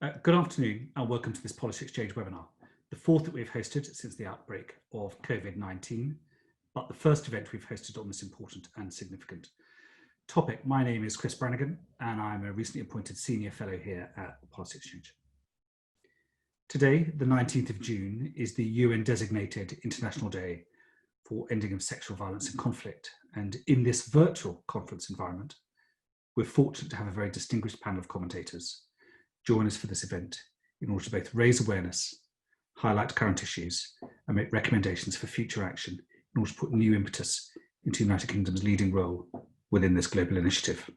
Good afternoon and welcome to this Policy Exchange webinar, the fourth that we've hosted since the outbreak of COVID-19, but the first event we've hosted on this important and significant topic. My name is Chris Brannigan and I'm a recently appointed Senior Fellow here at the Policy Exchange. Today, the 19th of June, is the UN designated International Day for Ending of Sexual Violence and Conflict, and in this virtual conference environment, we're fortunate to have a very distinguished panel of commentators join us for this event in order to both raise awareness, highlight current issues, and make recommendations for future action in order to put new impetus into the United Kingdom's leading role within this global initiative.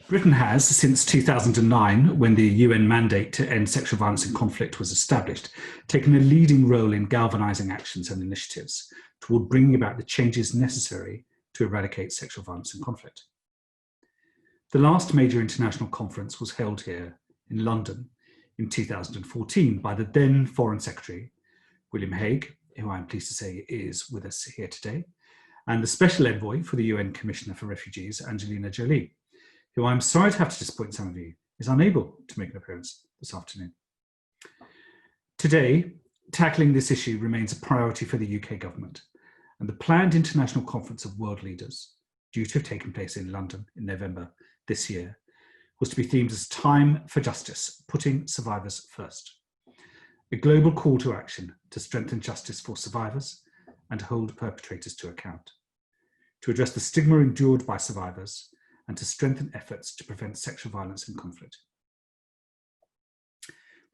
Britain has, since 2009, when the UN mandate to end sexual violence and conflict was established, taken a leading role in galvanising actions and initiatives toward bringing about the changes necessary to eradicate sexual violence and conflict. The last major international conference was held here in London in 2014 by the then Foreign Secretary, William Hague, who I'm pleased to say is with us here today, and the Special Envoy for the UN Commissioner for Refugees, Angelina Jolie, who I'm sorry to have to disappoint some of you, is unable to make an appearance this afternoon. Today, tackling this issue remains a priority for the UK government, and the planned International Conference of World Leaders, due to have taken place in London in November this year, was to be themed as Time for Justice, Putting Survivors First. A global call to action to strengthen justice for survivors and to hold perpetrators to account, to address the stigma endured by survivors and to strengthen efforts to prevent sexual violence and conflict.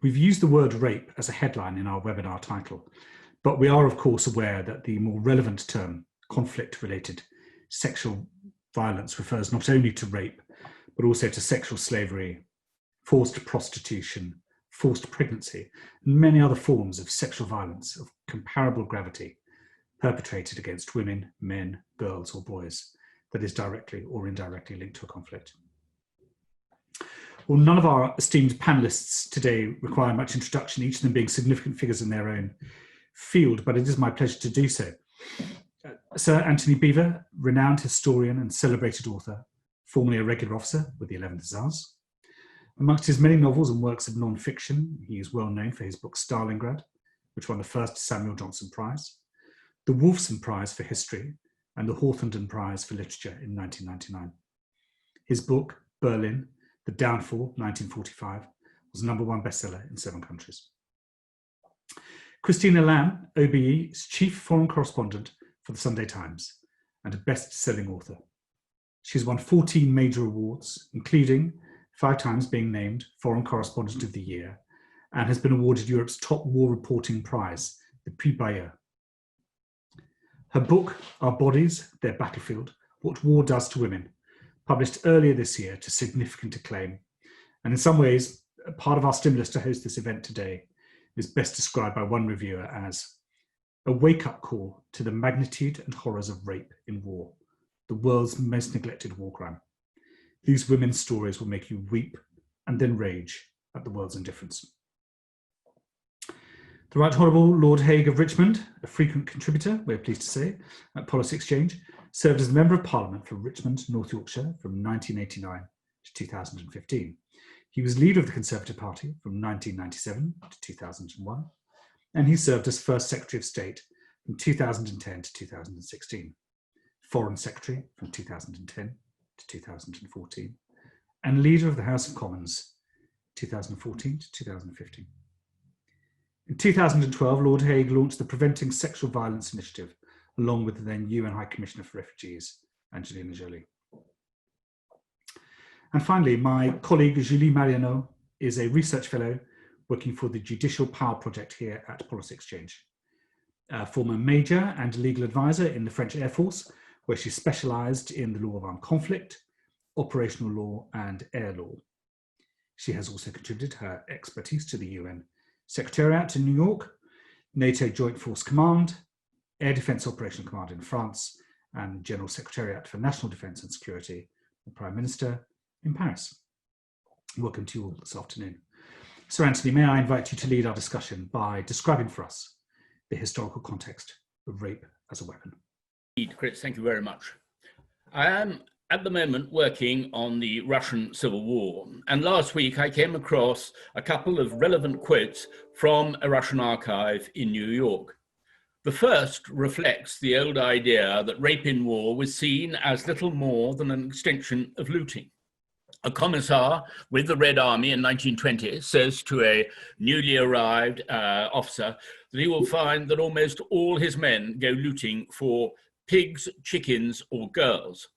We've used the word rape as a headline in our webinar title, but we are of course aware that the more relevant term, conflict-related sexual violence, refers not only to rape, but also to sexual slavery, forced prostitution, forced pregnancy, and many other forms of sexual violence of comparable gravity perpetrated against women, men, girls, or boys that is directly or indirectly linked to a conflict. Well, none of our esteemed panelists today require much introduction, each of them being significant figures in their own field, but it is my pleasure to do so. Sir Antony Beevor, renowned historian and celebrated author, formerly a regular officer with the 11th Hussars. Amongst his many novels and works of non-fiction, he is well known for his book Stalingrad, which won the first Samuel Johnson Prize, the Wolfson Prize for History, and the Hawthornden Prize for Literature in 1999. His book, Berlin, The Downfall, 1945, was #1 bestseller in 7 countries. Christina Lamb, OBE's chief foreign correspondent for the Sunday Times and a best-selling author. She's won 14 major awards, including 5 times being named Foreign Correspondent of the Year, and has been awarded Europe's top war reporting prize, the Prix Bayeux. Her book, Our Bodies, Their Battlefield, What War Does to Women, published earlier this year to significant acclaim, and in some ways, part of our stimulus to host this event today is best described by one reviewer as a wake-up call to the magnitude and horrors of rape in war, the world's most neglected war crime. These women's stories will make you weep and then rage at the world's indifference. The Right Honourable Lord Hague of Richmond, a frequent contributor, we're pleased to say, at Policy Exchange, served as a Member of Parliament for Richmond, North Yorkshire from 1989 to 2015. He was leader of the Conservative Party from 1997 to 2001, and he served as First Secretary of State from 2010 to 2016, Foreign Secretary from 2010 to 2014, and leader of the House of Commons 2014 to 2015. In 2012, Lord Hague launched the Preventing Sexual Violence Initiative, along with the then UN High Commissioner for Refugees, Angelina Jolie. And finally, my colleague Julie Marionneau is a research fellow working for the Judicial Power Project here at Policy Exchange. A former major and legal advisor in the French Air Force, where she specialised in the law of armed conflict, operational law, and air law. She has also contributed her expertise to the UN Secretariat in New York, NATO Joint Force Command, Air Defence Operational Command in France, and General Secretariat for National Defence and Security, the Prime Minister in Paris. Welcome to you all this afternoon. Sir Antony, may I invite you to lead our discussion by describing for us the historical context of rape as a weapon? Indeed, Chris, thank you very much. I am at the moment working on the Russian Civil War. And last week I came across a couple of relevant quotes from a Russian archive in New York. The first reflects the old idea that rape in war was seen as little more than an extension of looting. A commissar with the Red Army in 1920 says to a newly arrived officer that he will find that almost all his men go looting for pigs, chickens, or girls.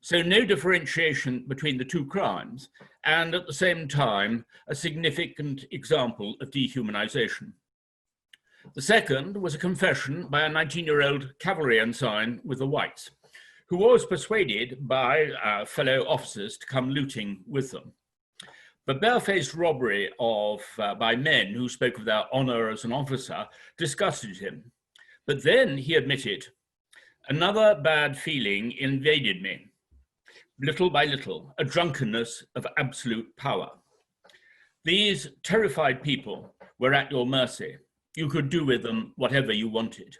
So no differentiation between the two crimes, and at the same time, a significant example of dehumanization. The second was a confession by a 19-year-old cavalry ensign with the Whites, who was persuaded by fellow officers to come looting with them. The barefaced robbery by men who spoke of their honor as an officer disgusted him. But then he admitted, "Another bad feeling invaded me. Little by little, a drunkenness of absolute power. These terrified people were at your mercy. You could do with them whatever you wanted."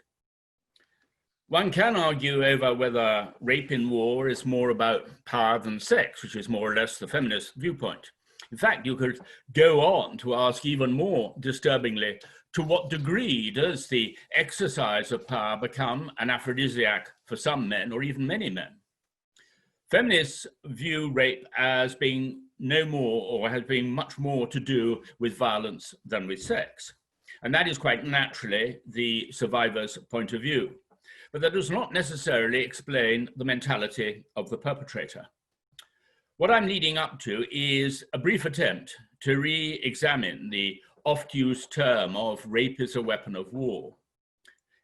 One can argue over whether rape in war is more about power than sex, which is more or less the feminist viewpoint. In fact, you could go on to ask even more disturbingly, to what degree does the exercise of power become an aphrodisiac for some men or even many men? Feminists view rape as being no more, or has been much more to do with violence than with sex. And that is quite naturally the survivor's point of view. But that does not necessarily explain the mentality of the perpetrator. What I'm leading up to is a brief attempt to re-examine the oft-used term of rape is a weapon of war.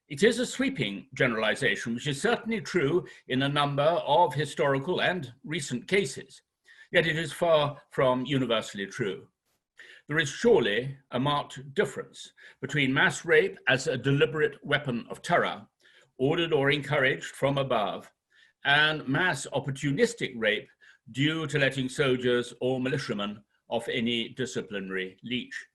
It is a sweeping generalization, which is certainly true in a number of historical and recent cases, yet it is far from universally true. There is surely a marked difference between mass rape as a deliberate weapon of terror, ordered or encouraged from above, and mass opportunistic rape due to letting soldiers or militiamen off any disciplinary leash.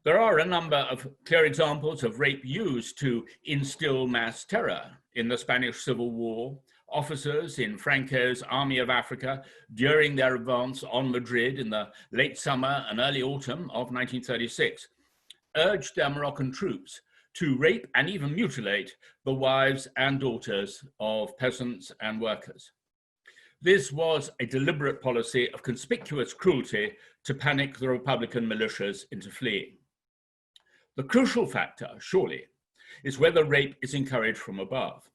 There are a number of clear examples of rape used to instill mass terror. In the Spanish Civil War, officers in Franco's Army of Africa during their advance on Madrid in the late summer and early autumn of 1936 urged their Moroccan troops to rape and even mutilate the wives and daughters of peasants and workers. This was a deliberate policy of conspicuous cruelty to panic the Republican militias into fleeing. The crucial factor, surely, is whether rape is encouraged from above.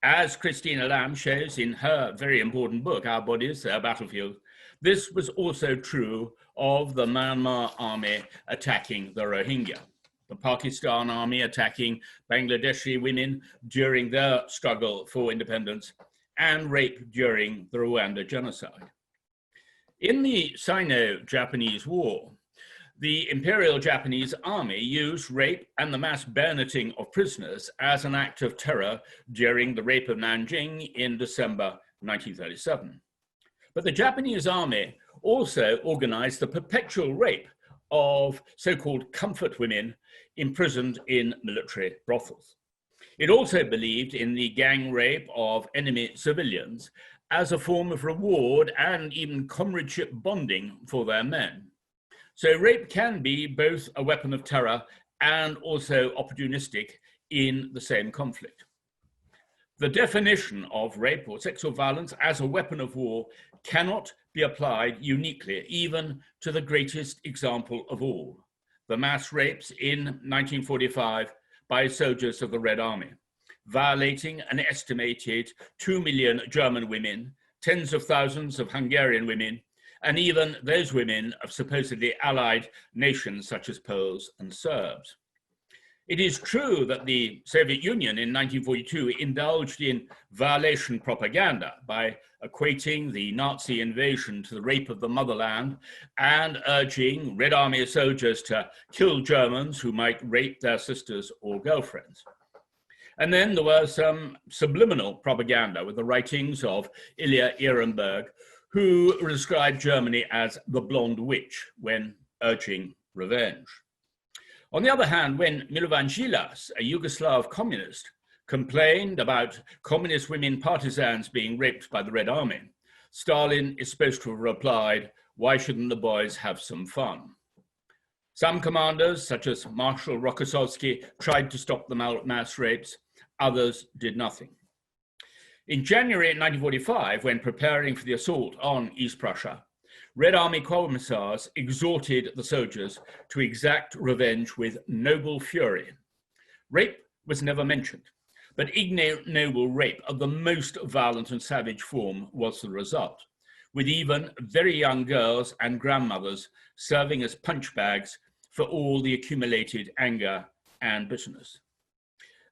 As Christina Lamb shows in her very important book, Our Bodies, Their Battlefield, this was also true of the Myanmar army attacking the Rohingya, the Pakistan army attacking Bangladeshi women during their struggle for independence, and rape during the Rwanda genocide. In the Sino-Japanese War, the Imperial Japanese Army used rape and the mass bayoneting of prisoners as an act of terror during the rape of Nanjing in December 1937. But the Japanese Army also organized the perpetual rape of so-called comfort women imprisoned in military brothels. It also believed in the gang rape of enemy civilians as a form of reward and even comradeship bonding for their men. So rape can be both a weapon of terror and also opportunistic in the same conflict. The definition of rape or sexual violence as a weapon of war cannot be applied uniquely, even to the greatest example of all, the mass rapes in 1945 by soldiers of the Red Army, violating an estimated 2 million German women, tens of thousands of Hungarian women, and even those women of supposedly allied nations such as Poles and Serbs. It is true that the Soviet Union in 1942 indulged in violation propaganda by equating the Nazi invasion to the rape of the motherland and urging Red Army soldiers to kill Germans who might rape their sisters or girlfriends. And then there was some subliminal propaganda with the writings of Ilya Ehrenberg, who described Germany as the blonde witch when urging revenge. On the other hand, when Milovan Djilas, a Yugoslav communist, complained about communist women partisans being raped by the Red Army, Stalin is supposed to have replied, "Why shouldn't the boys have some fun?" Some commanders, such as Marshal Rokossovsky, tried to stop the mass rapes. Others did nothing. In January 1945, when preparing for the assault on East Prussia, Red Army commissars exhorted the soldiers to exact revenge with noble fury. Rape was never mentioned, but ignoble rape of the most violent and savage form was the result, with even very young girls and grandmothers serving as punch bags for all the accumulated anger and bitterness.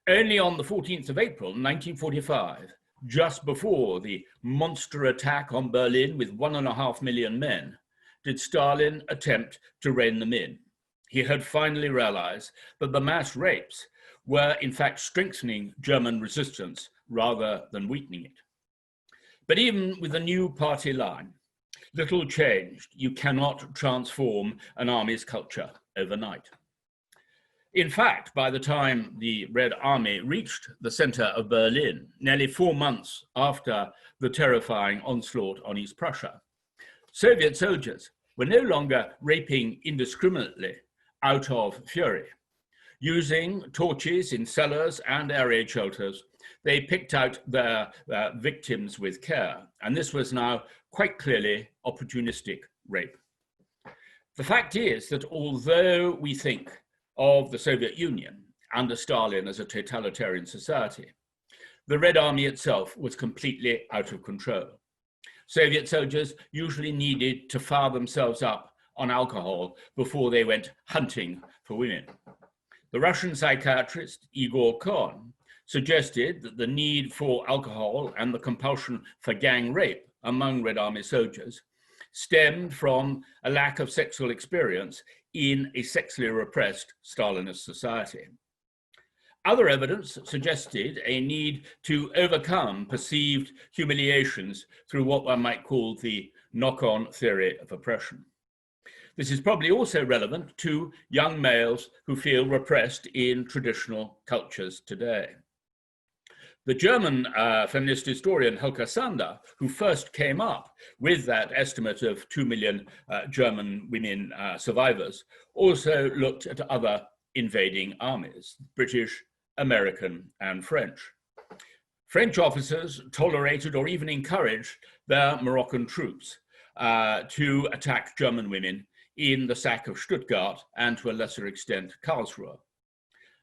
Only on the 14th of April, 1945, just before the monster attack on Berlin with 1.5 million men, did Stalin attempt to rein them in. He had finally realized that the mass rapes were in fact strengthening German resistance rather than weakening it. But even with the new party line, little changed. You cannot transform an army's culture overnight. In fact, by the time the Red Army reached the center of Berlin, nearly 4 months after the terrifying onslaught on East Prussia, Soviet soldiers were no longer raping indiscriminately out of fury. Using torches in cellars and air raid shelters, they picked out their victims with care, and this was now quite clearly opportunistic rape. The fact is that although we think of the Soviet Union under Stalin as a totalitarian society, the Red Army itself was completely out of control. Soviet soldiers usually needed to fire themselves up on alcohol before they went hunting for women. The Russian psychiatrist Igor Kohn suggested that the need for alcohol and the compulsion for gang rape among Red Army soldiers stemmed from a lack of sexual experience in a sexually repressed Stalinist society. Other evidence suggested a need to overcome perceived humiliations through what one might call the knock-on theory of oppression. This is probably also relevant to young males who feel repressed in traditional cultures today. The German feminist historian Helga Sander, who first came up with that estimate of 2 million German women survivors, also looked at other invading armies, British, American, and French. French officers tolerated or even encouraged their Moroccan troops to attack German women in the sack of Stuttgart and to a lesser extent Karlsruhe.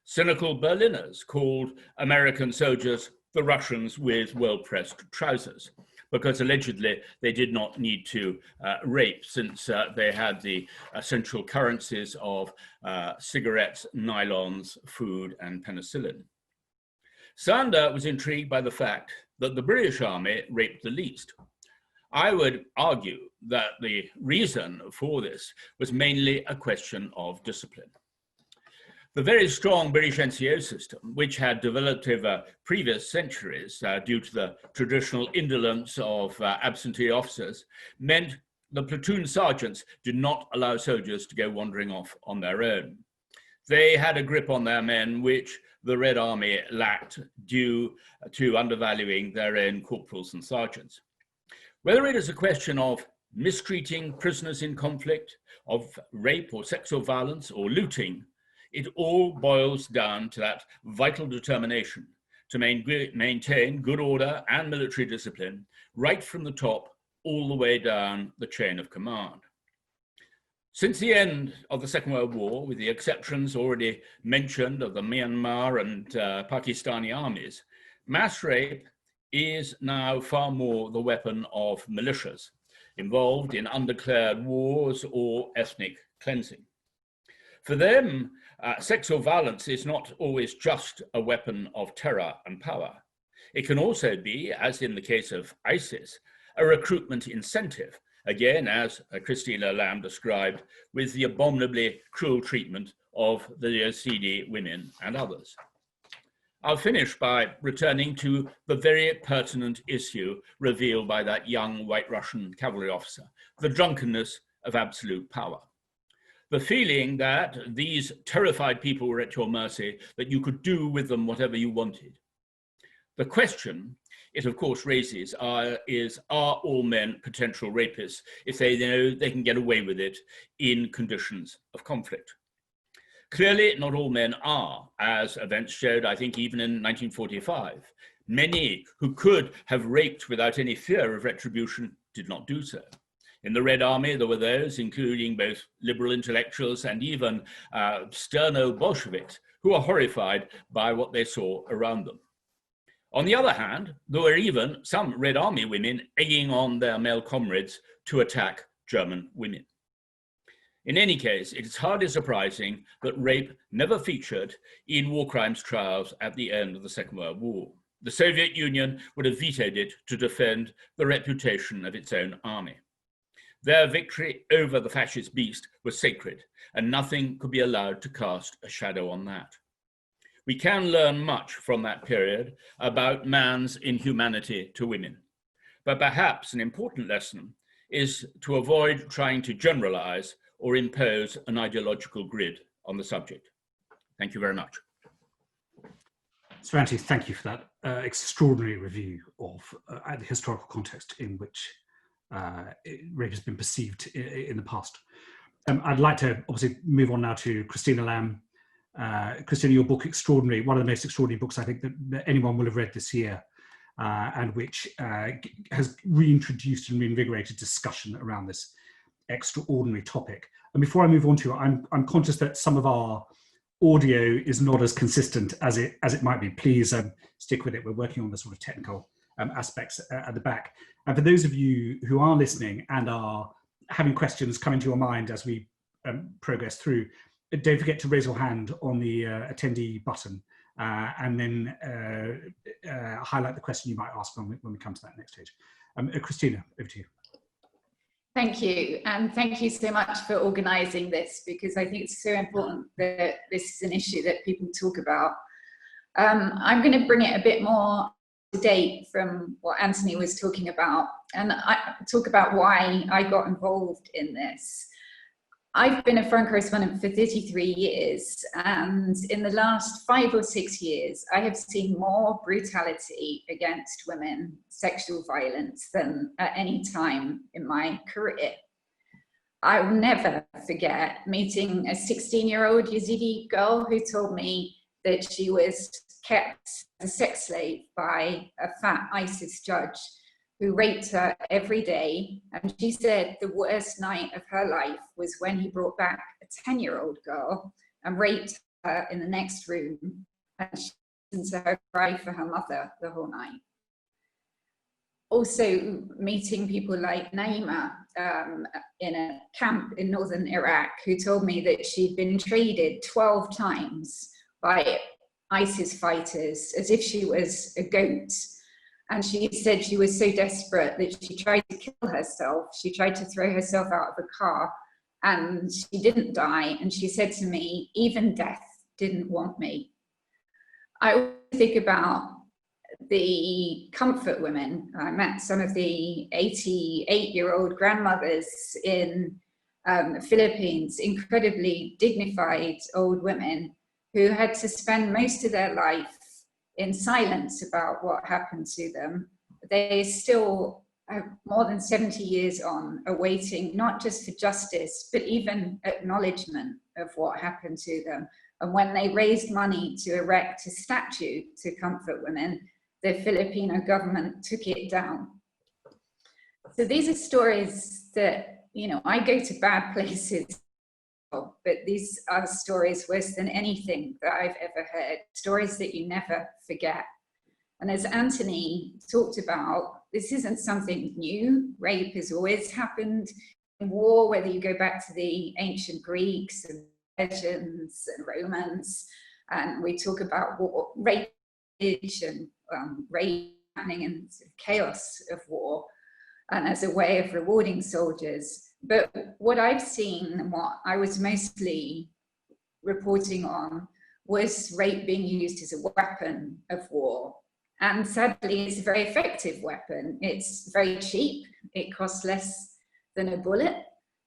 Cynical Berliners called American soldiers the Russians with well-pressed trousers, because allegedly they did not need to rape, since they had the essential currencies of cigarettes, nylons, food, and penicillin. Sander was intrigued by the fact that the British Army raped the least. I would argue that the reason for this was mainly a question of discipline. The very strong British NCO system, which had developed over previous centuries due to the traditional indolence of absentee officers, meant the platoon sergeants did not allow soldiers to go wandering off on their own. They had a grip on their men which the Red Army lacked due to undervaluing their own corporals and sergeants. Whether it is a question of mistreating prisoners in conflict, of rape or sexual violence or looting, it all boils down to that vital determination to maintain good order and military discipline right from the top all the way down the chain of command. Since the end of the Second World War, with the exceptions already mentioned of the Myanmar and Pakistani armies, mass rape is now far more the weapon of militias involved in undeclared wars or ethnic cleansing. For them, sexual violence is not always just a weapon of terror and power. It can also be, as in the case of ISIS, a recruitment incentive, again, as Christina Lamb described, with the abominably cruel treatment of the Yazidi women and others. I'll finish by returning to the very pertinent issue revealed by that young White Russian cavalry officer, the drunkenness of absolute power. The feeling that these terrified people were at your mercy, that you could do with them whatever you wanted. The question it of course raises is, are all men potential rapists if they know they can get away with it in conditions of conflict? Clearly, not all men are, as events showed, I think, even in 1945. Many who could have raped without any fear of retribution did not do so. In the Red Army, there were those, including both liberal intellectuals and even stern old Bolsheviks, who were horrified by what they saw around them. On the other hand, there were even some Red Army women egging on their male comrades to attack German women. In any case, it is hardly surprising that rape never featured in war crimes trials at the end of the Second World War. The Soviet Union would have vetoed it to defend the reputation of its own army. Their victory over the fascist beast was sacred, and nothing could be allowed to cast a shadow on that. We can learn much from that period about man's inhumanity to women, but perhaps an important lesson is to avoid trying to generalize or impose an ideological grid on the subject. Thank you very much. So Antony, thank you for that extraordinary review of the historical context in which rape has been perceived in the past. I'd like to obviously move on now to Christina Lamb. Christina, your book, Extraordinary, one of the most extraordinary books I think that anyone will have read this year, and which has reintroduced and reinvigorated discussion around this extraordinary topic. And before I move on to it, I'm conscious that some of our audio is not as consistent as it might be. Please stick with it. We're working on the sort of technical aspects at the back. And for those of you who are listening and are having questions coming to your mind as we progress through, don't forget to raise your hand on the attendee button and then highlight the question you might ask when we come to that next stage. Christina, over to you. Thank you, and thank you so much for organising this, because I think it's so important that this is an issue that people talk about. I'm going to bring it a bit more to date from what Antony was talking about, and I talk about why I got involved in this. I've been a foreign correspondent for 33 years, and in the last 5 or 6 years, I have seen more brutality against women, sexual violence, than at any time in my career. I will never forget meeting a 16-year-old Yazidi girl who told me that she was kept as a sex slave by a fat ISIS judge who raped her every day. And she said the worst night of her life was when he brought back a 10-year-old girl and raped her in the next room. And she listened to her cry for her mother the whole night. Also meeting people like Naima in a camp in northern Iraq, who told me that she'd been traded 12 times by ISIS fighters as if she was a goat. And she said she was so desperate that she tried to kill herself. She tried to throw herself out of a car, and she didn't die. And she said to me, even death didn't want me. I always think about the comfort women. I met some of the 88-year-old grandmothers in the Philippines, incredibly dignified old women who had to spend most of their life in silence about what happened to them. They still have more than 70 years on, awaiting not just for justice, but even acknowledgement of what happened to them. And when they raised money to erect a statue to comfort women, the Filipino government took it down. So these are stories that, you know, I go to bad places, but these are stories worse than anything that I've ever heard, stories that you never forget. And as Antony talked about, this isn't something new. Rape has always happened in war, whether you go back to the ancient Greeks and Persians and Romans, and we talk about war, rape and rape happening in sort of chaos of war, and as a way of rewarding soldiers. But what I've seen and what I was mostly reporting on was rape being used as a weapon of war. And sadly, it's a very effective weapon. It's very cheap. It costs less than a bullet.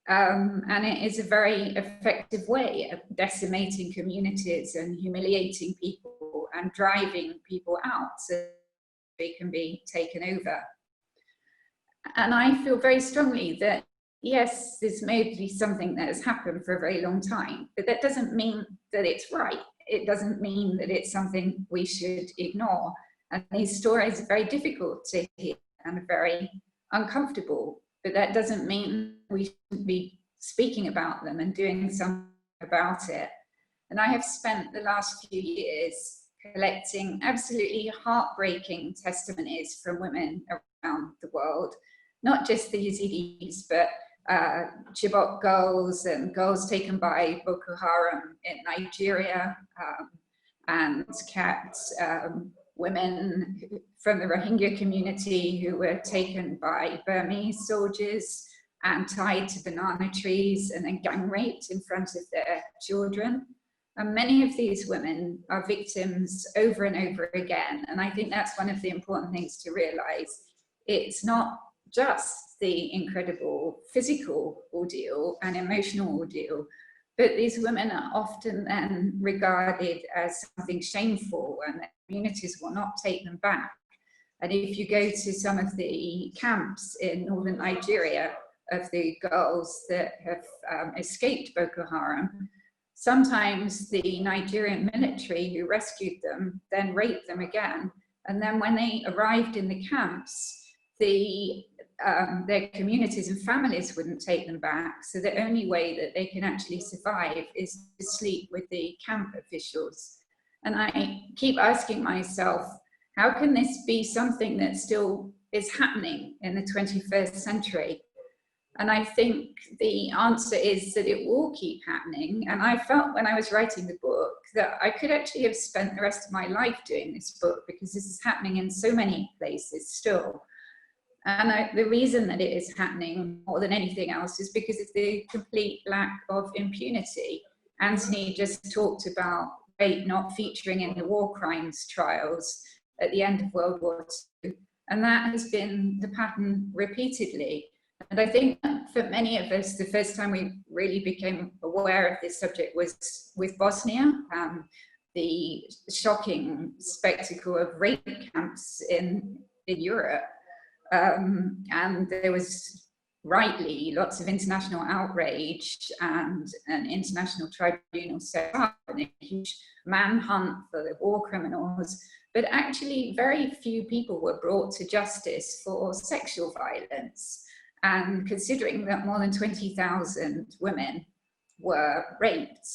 And it is a very effective way of decimating communities and humiliating people and driving people out. So can be taken over. And I feel very strongly that, yes, this may be something that has happened for a very long time, but that doesn't mean that it's right. It doesn't mean that it's something we should ignore. And these stories are very difficult to hear and very uncomfortable, but that doesn't mean we shouldn't be speaking about them and doing something about it. And I have spent the last few years collecting absolutely heartbreaking testimonies from women around the world, not just the Yazidis, but Chibok girls and girls taken by Boko Haram in Nigeria, and cats, women from the Rohingya community who were taken by Burmese soldiers and tied to banana trees and then gang raped in front of their children. And many of these women are victims over and over again. And I think that's one of the important things to realize. It's not just the incredible physical ordeal and emotional ordeal, but these women are often then regarded as something shameful, and their communities will not take them back. And if you go to some of the camps in northern Nigeria of the girls that have escaped Boko Haram, sometimes the Nigerian military who rescued them then raped them again. And then when they arrived in the camps, their communities and families wouldn't take them back. So the only way that they can actually survive is to sleep with the camp officials. And I keep asking myself, how can this be something that still is happening in the 21st century? And I think the answer is that it will keep happening. And I felt when I was writing the book that I could actually have spent the rest of my life doing this book, because this is happening in so many places still. And the reason that it is happening more than anything else is because of the complete lack of impunity. Antony just talked about rape not featuring in the war crimes trials at the end of World War II. And that has been the pattern repeatedly. And I think for many of us, the first time we really became aware of this subject was with Bosnia, the shocking spectacle of rape camps in Europe. And there was rightly lots of international outrage, and an international tribunal set up, and a huge manhunt for the war criminals. But actually very few people were brought to justice for sexual violence. And considering that more than 20,000 women were raped,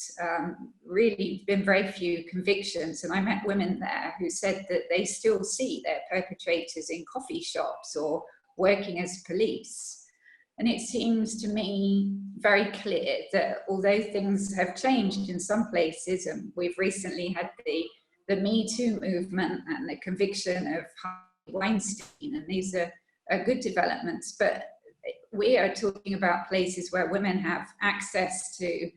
really been very few convictions. And I met women there who said that they still see their perpetrators in coffee shops or working as police. And it seems to me very clear that although things have changed in some places, and we've recently had the Me Too movement and the conviction of Weinstein, and these are good developments, but we are talking about places where women have access to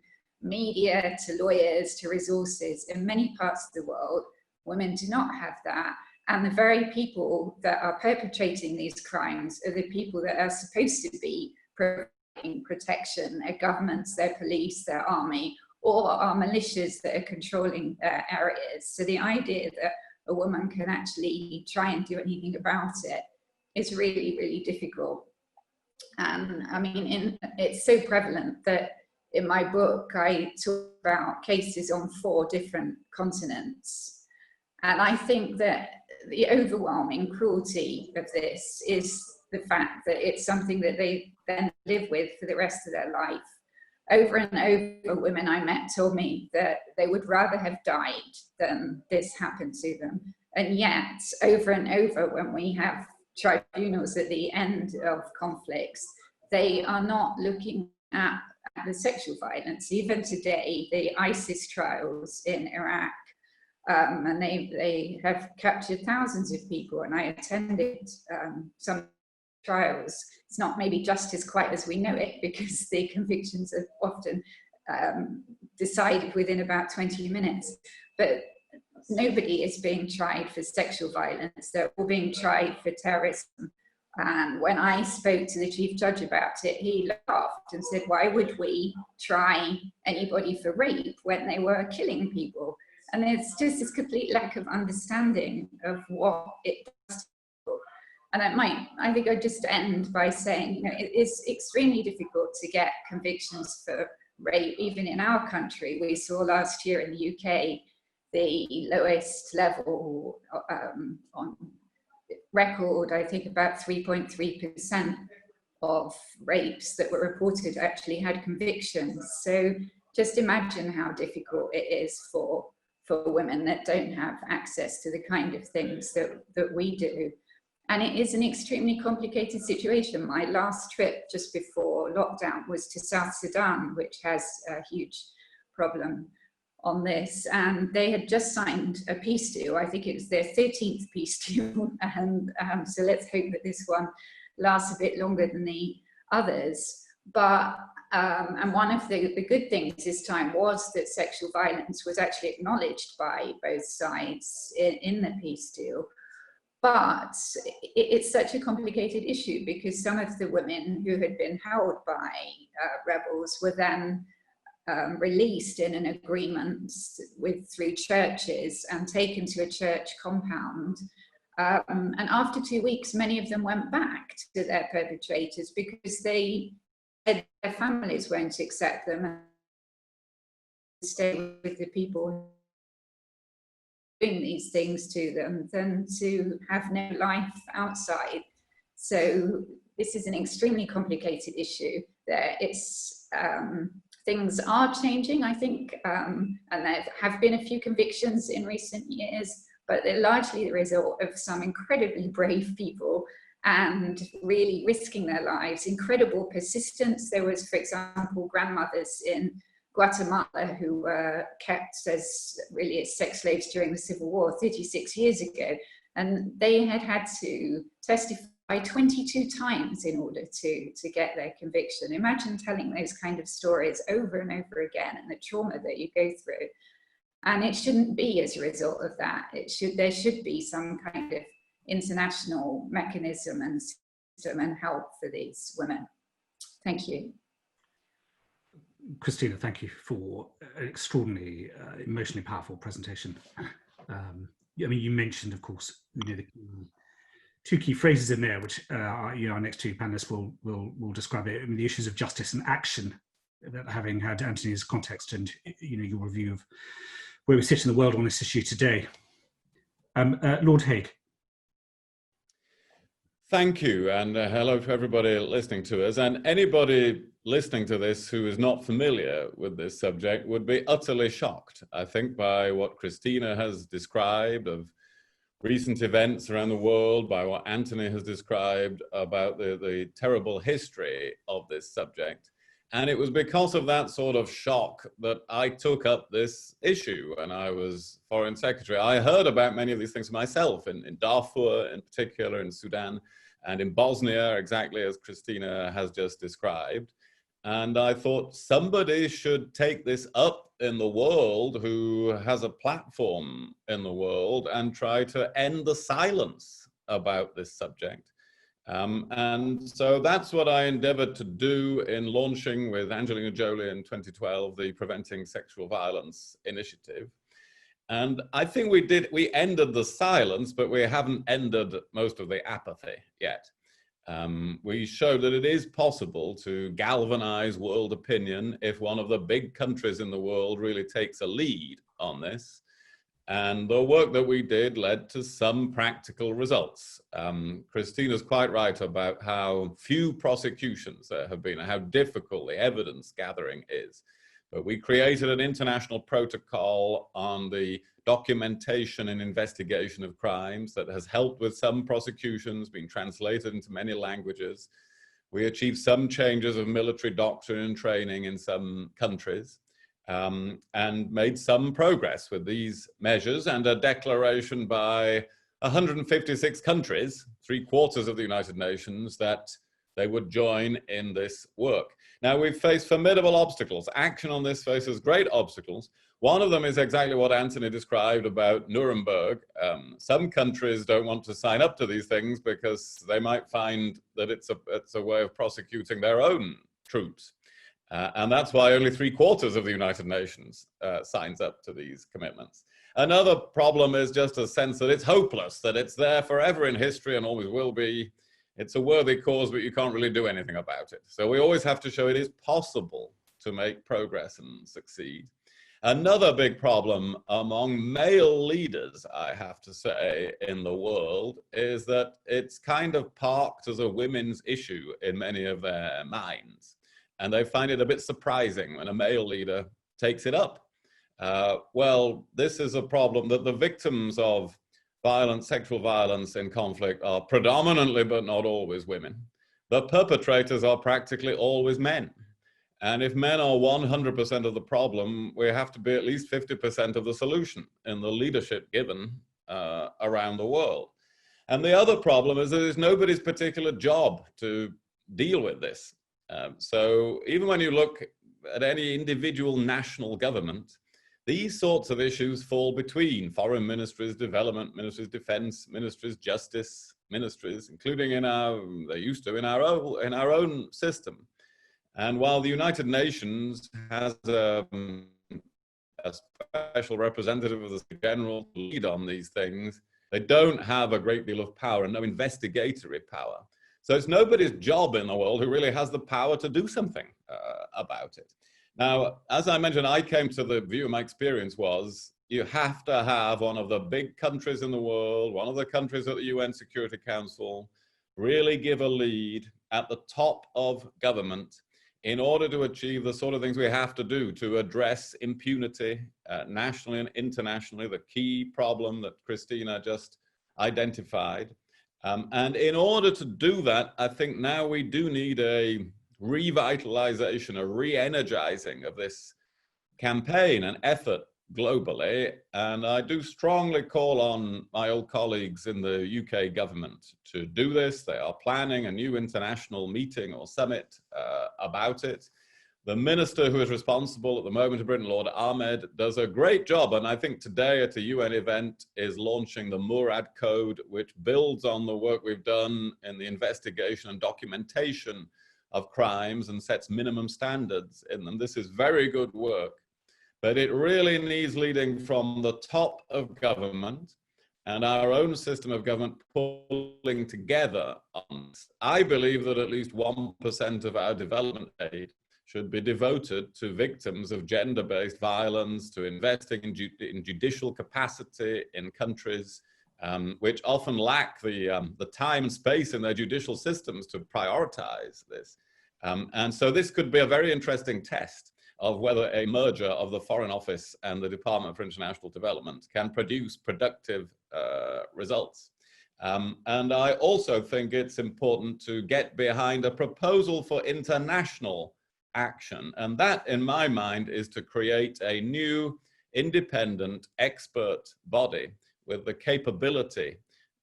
media, to lawyers, to resources. In many parts of the world, women do not have that. And the very people that are perpetrating these crimes are the people that are supposed to be providing protection: their governments, their police, their army, or our militias that are controlling their areas. So the idea that a woman can actually try and do anything about it is really, really difficult. And I mean, it's so prevalent that in my book, I talk about cases on 4 different continents. And I think that the overwhelming cruelty of this is the fact that it's something that they then live with for the rest of their life. Over and over, women I met told me that they would rather have died than this happened to them. And yet, over and over, when we have tribunals at the end of conflicts, they are not looking at the sexual violence. Even today, the ISIS trials in Iraq, and they have captured thousands of people, and I attended some trials. It's not maybe justice quite as we know it, because the convictions are often decided within about 20 minutes, but nobody is being tried for sexual violence. They're all being tried for terrorism. And when I spoke to the chief judge about it, he laughed and said, why would we try anybody for rape when they were killing people? And there's just this complete lack of understanding of what it does to And I think I'd just end by saying, it is extremely difficult to get convictions for rape, even in our country. We saw last year in the UK, the lowest level on record, I think about 3.3% of rapes that were reported actually had convictions. So just imagine how difficult it is for women that don't have access to the kind of things that we do. And it is an extremely complicated situation. My last trip just before lockdown was to South Sudan, which has a huge problem on this. And they had just signed a peace deal. I think it was their 13th peace deal. And so let's hope that this one lasts a bit longer than the others. But and one of the good things this time was that sexual violence was actually acknowledged by both sides in the peace deal. But it's such a complicated issue because some of the women who had been held by rebels were then released in an agreement through churches and taken to a church compound. And after 2 weeks, many of them went back to their perpetrators because they said their families won't accept them and stay with the people doing these things to them than to have no life outside. So this is an extremely complicated issue. Things are changing, I think, and there have been a few convictions in recent years, but they're largely the result of some incredibly brave people and really risking their lives, incredible persistence. There was, for example, grandmothers in Guatemala who were kept as sex slaves during the Civil War 36 years ago, and they had to testify 22 times in order to get their conviction. Imagine telling those kind of stories over and over again and the trauma that you go through. And it shouldn't be as a result of that. There should be some kind of international mechanism and system and help for these women. Thank you. Christina, thank you for an extraordinarily emotionally powerful presentation. I mean, you mentioned, of course, the two key phrases in there, which our next two panelists will describe it. I mean, the issues of justice and action, that having had Antony's context and your review of where we sit in the world on this issue today. Lord Hague. Thank you, and hello to everybody listening to us. And anybody listening to this who is not familiar with this subject would be utterly shocked, I think, by what Christina has described of recent events around the world, by what Antony has described about the terrible history of this subject. And it was because of that sort of shock that I took up this issue when I was Foreign Secretary. I heard about many of these things myself, in Darfur in particular, in Sudan, and in Bosnia, exactly as Christina has just described. And I thought somebody should take this up in the world who has a platform in the world and try to end the silence about this subject. And so that's what I endeavored to do in launching with Angelina Jolie in 2012, the Preventing Sexual Violence Initiative. And I think we ended the silence, but we haven't ended most of the apathy yet. We showed that it is possible to galvanize world opinion if one of the big countries in the world really takes a lead on this. And the work that we did led to some practical results. Christina's quite right about how few prosecutions there have been and how difficult the evidence gathering is. But we created an international protocol on the documentation and investigation of crimes that has helped with some prosecutions, been translated into many languages. We achieved some changes of military doctrine and training in some countries. And made some progress with these measures, and a declaration by 156 countries, 3/4 of the United Nations, that they would join in this work. Now, we've faced formidable obstacles. Action on this faces great obstacles. One of them is exactly what Antony described about Nuremberg. Some countries don't want to sign up to these things because they might find that it's a way of prosecuting their own troops. And that's why only 3/4 of the United Nations signs up to these commitments. Another problem is just a sense that it's hopeless, that it's there forever in history and always will be. It's a worthy cause, but you can't really do anything about it. So we always have to show it is possible to make progress and succeed. Another big problem among male leaders, I have to say, in the world is that it's kind of parked as a women's issue in many of their minds. And they find it a bit surprising when a male leader takes it up. Well, this is a problem that the victims of violence, sexual violence in conflict are predominantly, but not always, women. The perpetrators are practically always men. And if men are 100% of the problem, we have to be at least 50% of the solution in the leadership given around the world. And the other problem is that it's nobody's particular job to deal with this. So even when you look at any individual national government, these sorts of issues fall between foreign ministries, development ministries, defense ministries, justice ministries, including they used to in our own system. And while the United Nations has a special representative of the General to lead on these things, they don't have a great deal of power and no investigatory power. So it's nobody's job in the world who really has the power to do something about it. Now, as I mentioned, I came to the view, my experience was, you have to have one of the big countries in the world, one of the countries at the UN Security Council, really give a lead at the top of government in order to achieve the sort of things we have to do to address impunity nationally and internationally, the key problem that Christina just identified. And in order to do that, I think now we do need a revitalization, a re-energizing of this campaign and effort globally. And I do strongly call on my old colleagues in the UK government to do this. They are planning a new international meeting or summit about it. The minister who is responsible at the moment of Britain, Lord Ahmed, does a great job. And I think today at a UN event is launching the Murad Code, which builds on the work we've done in the investigation and documentation of crimes and sets minimum standards in them. This is very good work, but it really needs leading from the top of government and our own system of government pulling together on this. I believe that at least 1% of our development aid should be devoted to victims of gender-based violence, to investing in judicial capacity in countries which often lack the time and space in their judicial systems to prioritize this. And so this could be a very interesting test of whether a merger of the Foreign Office and the Department for International Development can produce productive results. And I also think it's important to get behind a proposal for international action. And that, in my mind, is to create a new independent expert body with the capability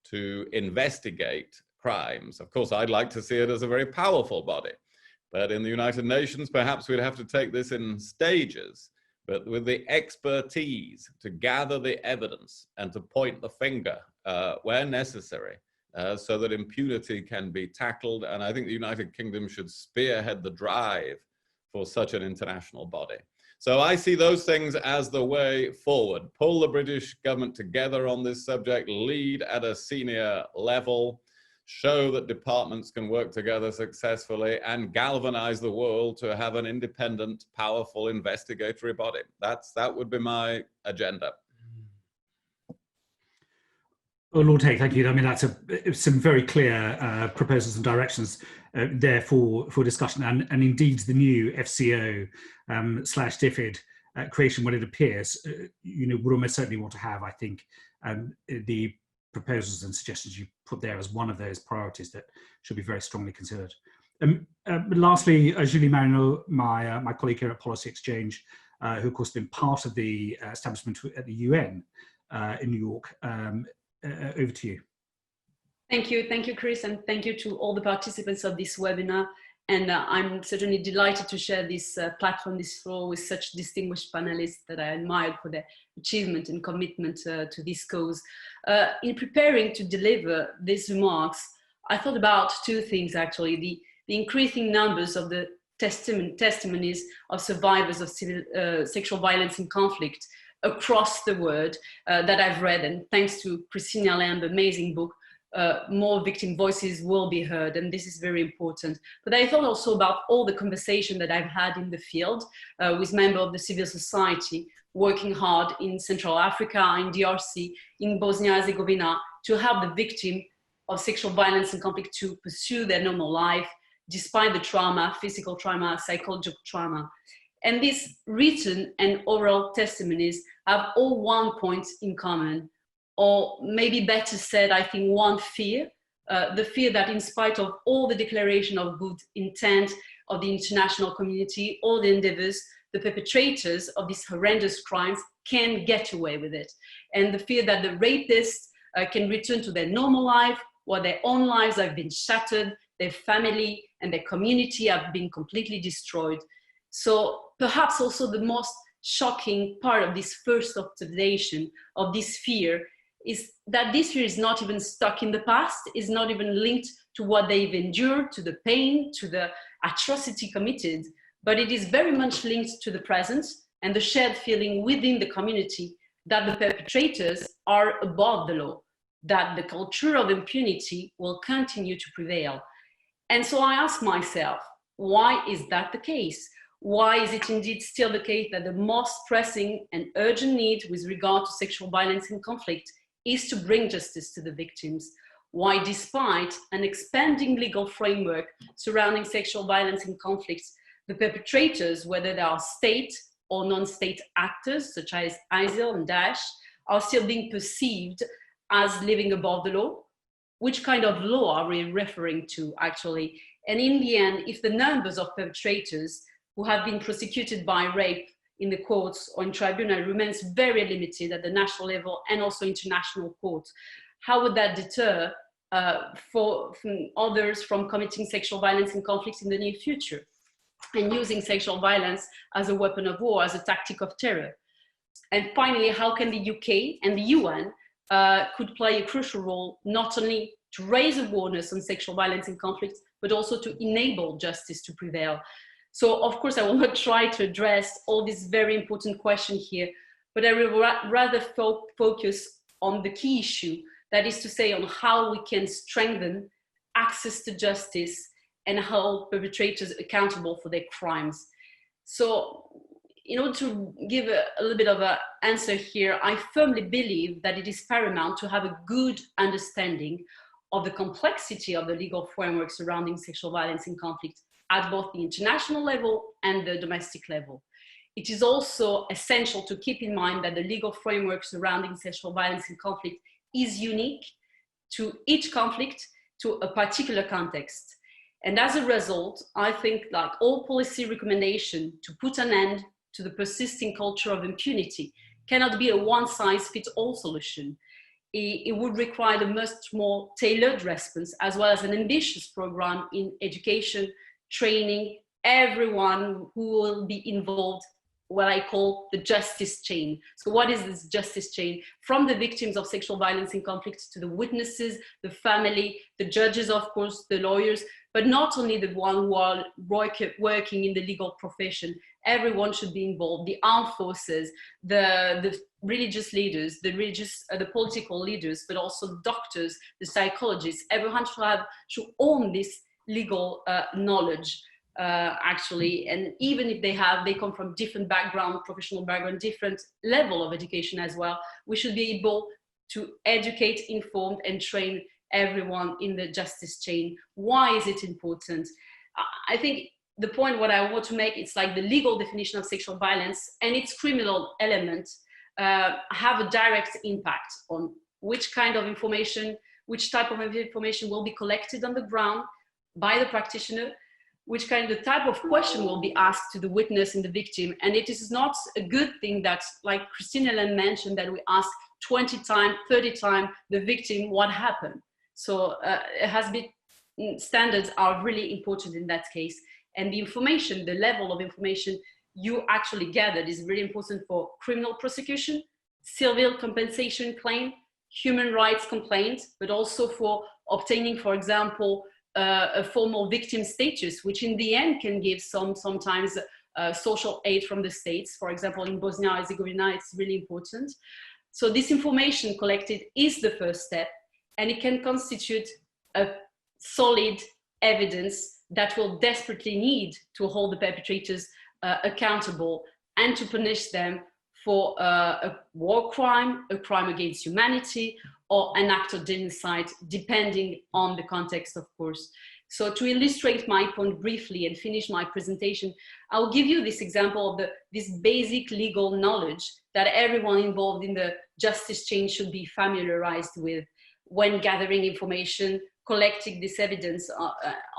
to investigate crimes. Of course, I'd like to see it as a very powerful body. But in the United Nations, perhaps we'd have to take this in stages, but with the expertise to gather the evidence and to point the finger where necessary so that impunity can be tackled. And I think the United Kingdom should spearhead the drive for such an international body. So I see those things as the way forward. Pull the British government together on this subject, lead at a senior level, show that departments can work together successfully, and galvanize the world to have an independent, powerful investigatory body. That would be my agenda. Oh, Lord Hague, thank you. I mean, that's some very clear proposals and directions there for discussion, and indeed the new FCO / DFID creation, when it appears, would almost certainly want to have, I think, the proposals and suggestions you put there as one of those priorities that should be very strongly considered. Lastly, Julie Marionneau, my colleague here at Policy Exchange, who of course has been part of the establishment at the UN in New York. Over to you. Thank you, Chris, and thank you to all the participants of this webinar. And I'm certainly delighted to share this platform, this floor, with such distinguished panelists that I admire for their achievement and commitment to this cause. In preparing to deliver these remarks, I thought about two things, actually. The increasing numbers of the testimonies of survivors of sexual violence in conflict across the world that I've read, and thanks to Christina Lamb's amazing book, more victim voices will be heard, and this is very important. But I thought also about all the conversation that I've had in the field with members of the civil society working hard in Central Africa, in DRC, in Bosnia-Herzegovina, to help the victim of sexual violence and conflict to pursue their normal life, despite the trauma, physical trauma, psychological trauma. And these written and oral testimonies have all one point in common, or maybe better said, I think one fear, the fear that in spite of all the declaration of good intent of the international community, all the endeavors, the perpetrators of these horrendous crimes can get away with it. And the fear that the rapists can return to their normal life, while their own lives have been shattered, their family and their community have been completely destroyed. So perhaps also the most shocking part of this first observation of this fear is that this fear is not even stuck in the past, is not even linked to what they've endured, to the pain, to the atrocity committed, but it is very much linked to the present and the shared feeling within the community that the perpetrators are above the law, that the culture of impunity will continue to prevail. And so I ask myself, why is that the case? Why is it indeed still the case that the most pressing and urgent need with regard to sexual violence and conflict is to bring justice to the victims? Why, despite an expanding legal framework surrounding sexual violence and conflicts, the perpetrators, whether they are state or non-state actors, such as ISIL and Daesh, are still being perceived as living above the law? Which kind of law are we referring to, actually? And in the end, if the numbers of perpetrators who have been prosecuted by rape in the courts or in tribunal remains very limited at the national level and also international courts, how would that deter from others from committing sexual violence and conflicts in the near future and using sexual violence as a weapon of war, as a tactic of terror? And finally, how can the UK and the UN could play a crucial role, not only to raise awareness on sexual violence and conflicts, but also to enable justice to prevail? So, of course, I will not try to address all these very important questions here, but I will rather focus on the key issue, that is to say, on how we can strengthen access to justice and hold perpetrators accountable for their crimes. So, in order to give a little bit of an answer here, I firmly believe that it is paramount to have a good understanding of the complexity of the legal framework surrounding sexual violence and conflict at both the international level and the domestic level. It is also essential to keep in mind that the legal framework surrounding sexual violence and conflict is unique to each conflict, to a particular context. And as a result, I think, like all policy recommendation to put an end to the persisting culture of impunity cannot be a one-size-fits-all solution. It would require a much more tailored response, as well as an ambitious program in education, training, everyone who will be involved, what I call the justice chain. So what is this justice chain? From the victims of sexual violence and conflict to the witnesses, the family, the judges, of course, the lawyers, but not only the one who are working in the legal profession. Everyone should be involved, the armed forces, the religious leaders, the political leaders, but also doctors, the psychologists. Everyone should own this legal knowledge, actually. And even if they come from different background, professional background, different level of education as well, we should be able to educate, inform, and train everyone in the justice chain. Why is it important? I think the point what I want to make, it's like the legal definition of sexual violence and its criminal element have a direct impact on which kind of information, which type of information will be collected on the ground by the practitioner, which kind of type of question will be asked to the witness and the victim. And it is not a good thing that, like Christina mentioned, that we ask 20 times, 30 times the victim what happened. So it has been, standards are really important in that case. And the information, the level of information you actually gathered is really important for criminal prosecution, civil compensation claim, human rights complaint, but also for obtaining, for example, a formal victim status, which in the end can give sometimes social aid from the states. For example, in Bosnia and Herzegovina, it's really important. So this information collected is the first step, and it can constitute a solid evidence that will desperately need to hold the perpetrators accountable and to punish them for a war crime, a crime against humanity, or an act of genocide, depending on the context, of course. So to illustrate my point briefly and finish my presentation, I'll give you this example of this basic legal knowledge that everyone involved in the justice chain should be familiarized with when gathering information, collecting this evidence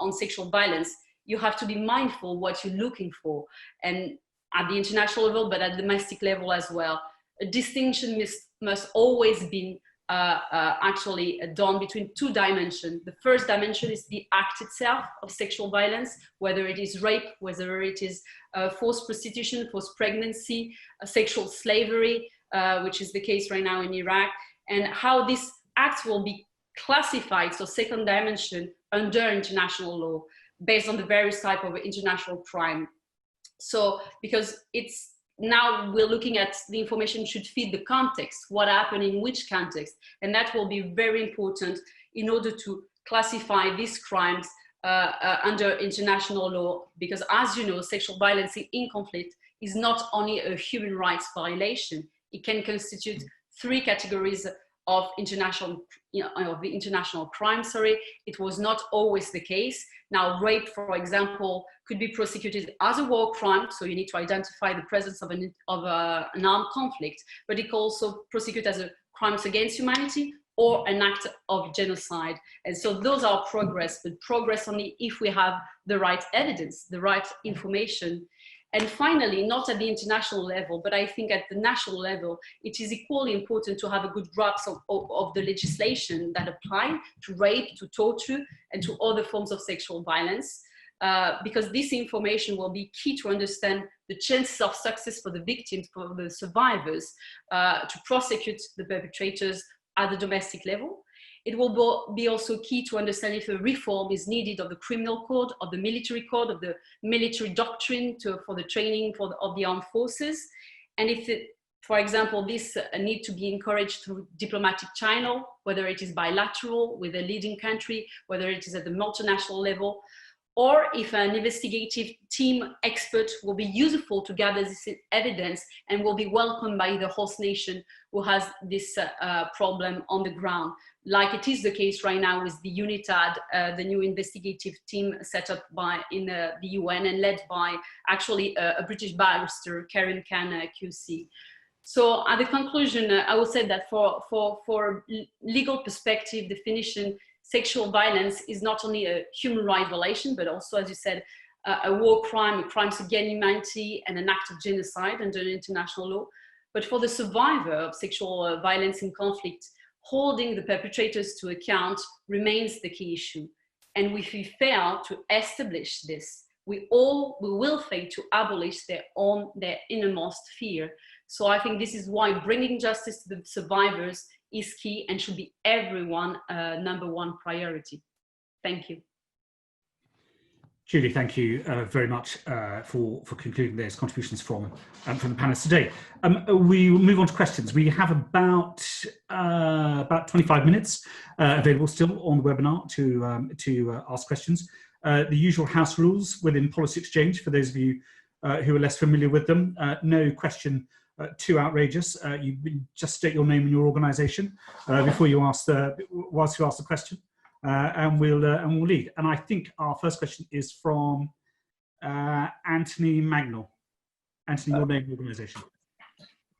on sexual violence. You have to be mindful what you're looking for, and at the international level, but at the domestic level as well. A distinction must always be actually done between two dimensions. The first dimension is the act itself of sexual violence, whether it is rape, whether it is forced prostitution, forced pregnancy, sexual slavery, which is the case right now in Iraq, and how these acts will be classified, so second dimension, under international law, based on the various type of international crime. So, because it's now we're looking at the information should fit the context, what happened in which context, and that will be very important in order to classify these crimes under international law, because as you know, sexual violence in conflict is not only a human rights violation, it can constitute three categories of international, of the international crime, sorry. It was not always the case. Now, rape, for example, could be prosecuted as a war crime, so you need to identify the presence of an armed conflict, but it can also prosecute as a crimes against humanity or an act of genocide. And so those are progress, but progress only if we have the right evidence, the right information. And finally, not at the international level, but I think at the national level, it is equally important to have a good grasp of the legislation that apply to rape, to torture, and to other forms of sexual violence, because this information will be key to understand the chances of success for the victims, for the survivors, to prosecute the perpetrators at the domestic level. It will be also key to understand if a reform is needed of the criminal code, of the military code, of the military doctrine for the training of the armed forces. And if, for example, this need to be encouraged through diplomatic channel, whether it is bilateral with a leading country, whether it is at the multinational level, or if an investigative team expert will be useful to gather this evidence and will be welcomed by the host nation who has this problem on the ground, like it is the case right now with the UNITAD, the new investigative team set up in the UN and led by actually a British barrister, Karen Khan QC. So at the conclusion, I will say that for legal perspective definition, sexual violence is not only a human rights violation, but also, as you said, a war crime, a crimes against humanity, and an act of genocide under international law. But for the survivor of sexual violence in conflict, holding the perpetrators to account remains the key issue. And if we fail to establish this, we will fail to abolish their innermost fear. So I think this is why bringing justice to the survivors is key and should be everyone's number one priority. Thank you. Julie, thank you very much for concluding those contributions from the panelists today. We will move on to questions. We have about 25 minutes available still on the webinar to ask questions. The usual house rules within Policy Exchange, for those of you who are less familiar with them: no question too outrageous. You just state your name and your organisation before you ask whilst you ask the question. And we'll lead. And I think our first question is from Antony Magnell. Antony, your name and organisation.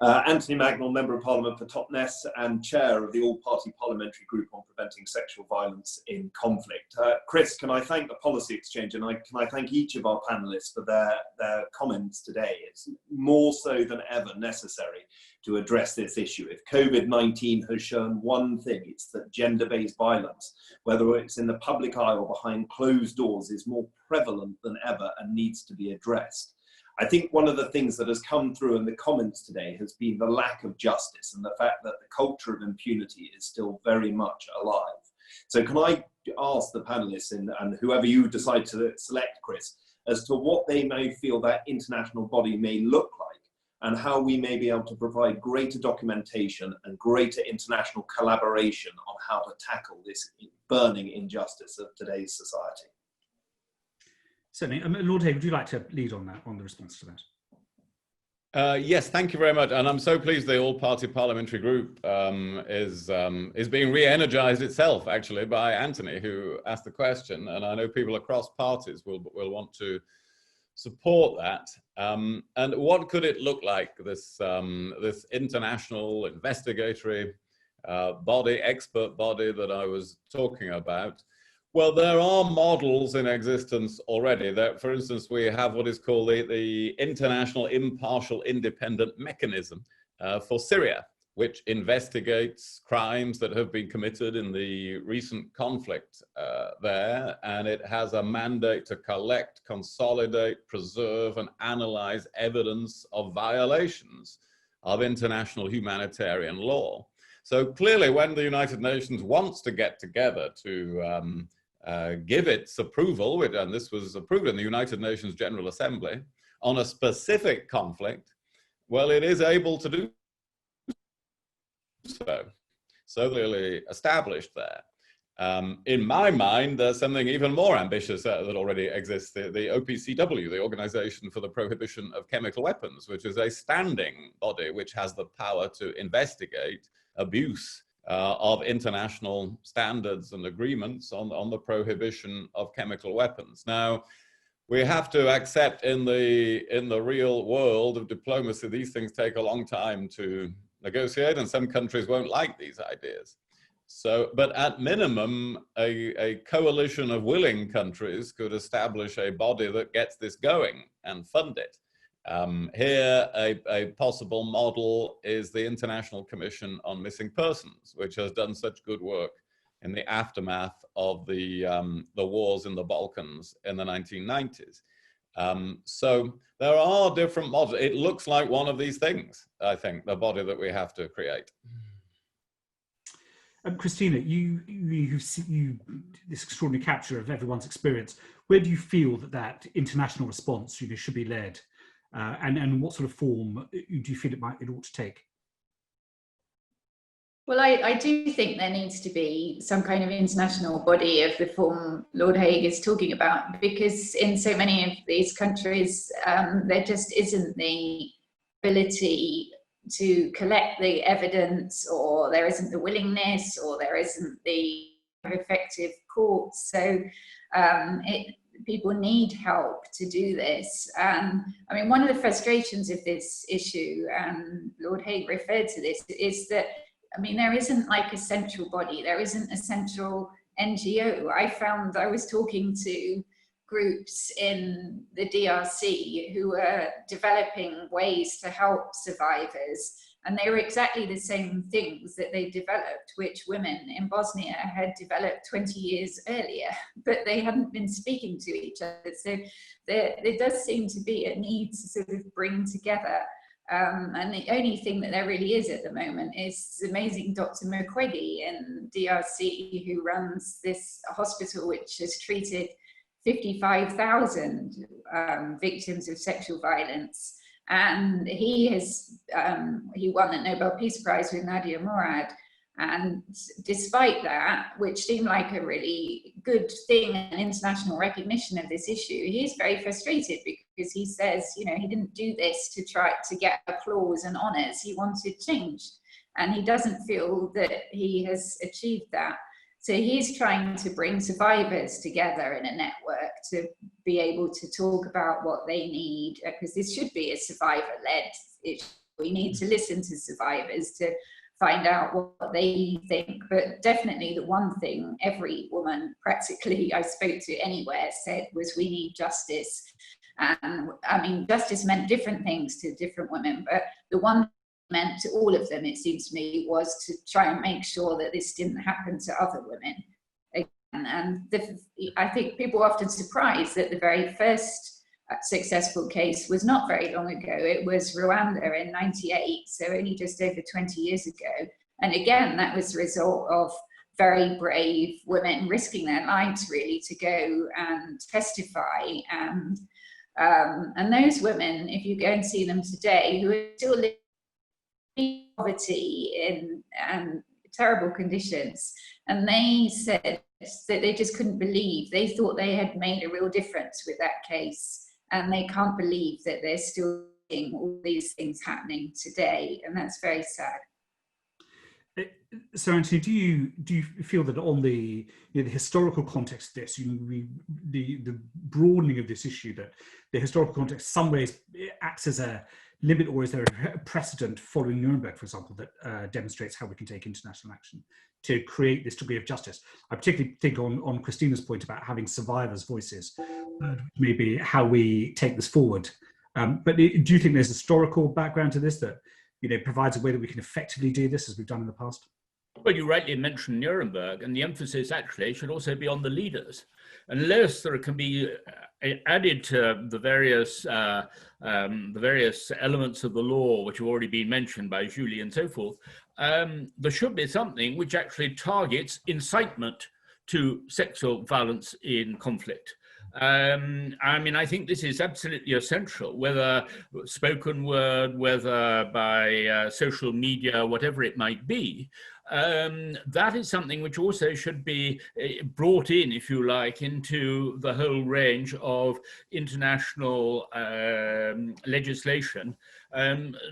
Antony Magnell, Member of Parliament for Totnes and Chair of the All-Party Parliamentary Group on Preventing Sexual Violence in Conflict. Chris, can I thank the Policy Exchange, and can I thank each of our panellists for their comments today. It's more so than ever necessary to address this issue. If COVID-19 has shown one thing, it's that gender-based violence, whether it's in the public eye or behind closed doors, is more prevalent than ever and needs to be addressed. I think one of the things that has come through in the comments today has been the lack of justice and the fact that the culture of impunity is still very much alive. So can I ask the panelists and whoever you decide to select, Chris, as to what they may feel that international body may look like, and how we may be able to provide greater documentation and greater international collaboration on how to tackle this burning injustice of today's society. Certainly. Lord Hague, would you like to lead on that, on the response to that? Yes, thank you very much. And I'm so pleased the All-Party Parliamentary Group is being re-energized itself, actually, by Antony, who asked the question. And I know people across parties will want to support that. And what could it look like, this international investigatory body, expert body that I was talking about? Well, there are models in existence already. That, for instance, we have what is called the International Impartial Independent Mechanism for Syria, which investigates crimes that have been committed in the recent conflict there, and it has a mandate to collect, consolidate, preserve, and analyze evidence of violations of international humanitarian law. So clearly, when the United Nations wants to get together to give its approval, and this was approved in the United Nations General Assembly, on a specific conflict, well, it is able to do so clearly established there. In my mind, there's something even more ambitious that already exists, the OPCW, the Organization for the Prohibition of Chemical Weapons, which is a standing body which has the power to investigate abuse of international standards and agreements on the prohibition of chemical weapons. Now, we have to accept in the real world of diplomacy, these things take a long time to negotiate, and some countries won't like these ideas. So, but at minimum, a coalition of willing countries could establish a body that gets this going and fund it. Here, a possible model is the International Commission on Missing Persons, which has done such good work in the aftermath of the wars in the Balkans in the 1990s. So there are different models. It looks like one of these things, I think, the body that we have to create. Christina, you this extraordinary capture of everyone's experience. Where do you feel that international response should be led? And what sort of form do you feel it ought to take? Well, I do think there needs to be some kind of international body of the form Lord Hague is talking about, because in so many of these countries, there just isn't the ability to collect the evidence, or there isn't the willingness, or there isn't the effective courts. So people need help to do this. I mean, one of the frustrations of this issue, and Lord Hague referred to this, is that, I mean, there isn't like a central body, there isn't a central NGO. I was talking to groups in the DRC who were developing ways to help survivors, and they were exactly the same things that they developed, which women in Bosnia had developed 20 years earlier, but they hadn't been speaking to each other. So there does seem to be a need to sort of bring together. And the only thing that there really is at the moment is amazing Dr. Mukwege in DRC, who runs this hospital which has treated 55,000 victims of sexual violence. And he won the Nobel Peace Prize with Nadia Murad. And despite that, which seemed like a really good thing, an international recognition of this issue, he's very frustrated because he says, you know, he didn't do this to try to get applause and honors. He wanted change, and he doesn't feel that he has achieved that. So he's trying to bring survivors together in a network to be able to talk about what they need, because this should be a survivor-led issue. We need to listen to survivors to find out what they think. But definitely the one thing every woman practically I spoke to anywhere said was, we need justice. And I mean, justice meant different things to different women, but the one meant to all of them, it seems to me, was to try and make sure that this didn't happen to other women again. And I think people are often surprised that the very first successful case was not very long ago. It was Rwanda in '98, so only just over 20 years ago. And again, that was the result of very brave women risking their lives really to go and testify and And those women, if you go and see them today, who are still living in poverty in terrible conditions, and they said that they just couldn't believe, they thought they had made a real difference with that case, and they can't believe that they're still seeing all these things happening today, and that's very sad. So, Antony, do you feel that on the the historical context of this, the broadening of this issue, that the historical context, in some ways, acts as a limit, or is there a precedent following Nuremberg, for example, that demonstrates how we can take international action to create this degree of justice? I particularly think on Christina's point about having survivors' voices, maybe how we take this forward. But do you think there's a historical background to this that provides a way that we can effectively do this as we've done in the past? Well, you rightly mentioned Nuremberg, and the emphasis actually should also be on the leaders. Unless there can be added to the various elements of the law which have already been mentioned by Julie and so forth, there should be something which actually targets incitement to sexual violence in conflict. I mean, I think this is absolutely essential, whether spoken word, whether by social media, whatever it might be. That is something which also should be brought in, if you like, into the whole range of international legislation,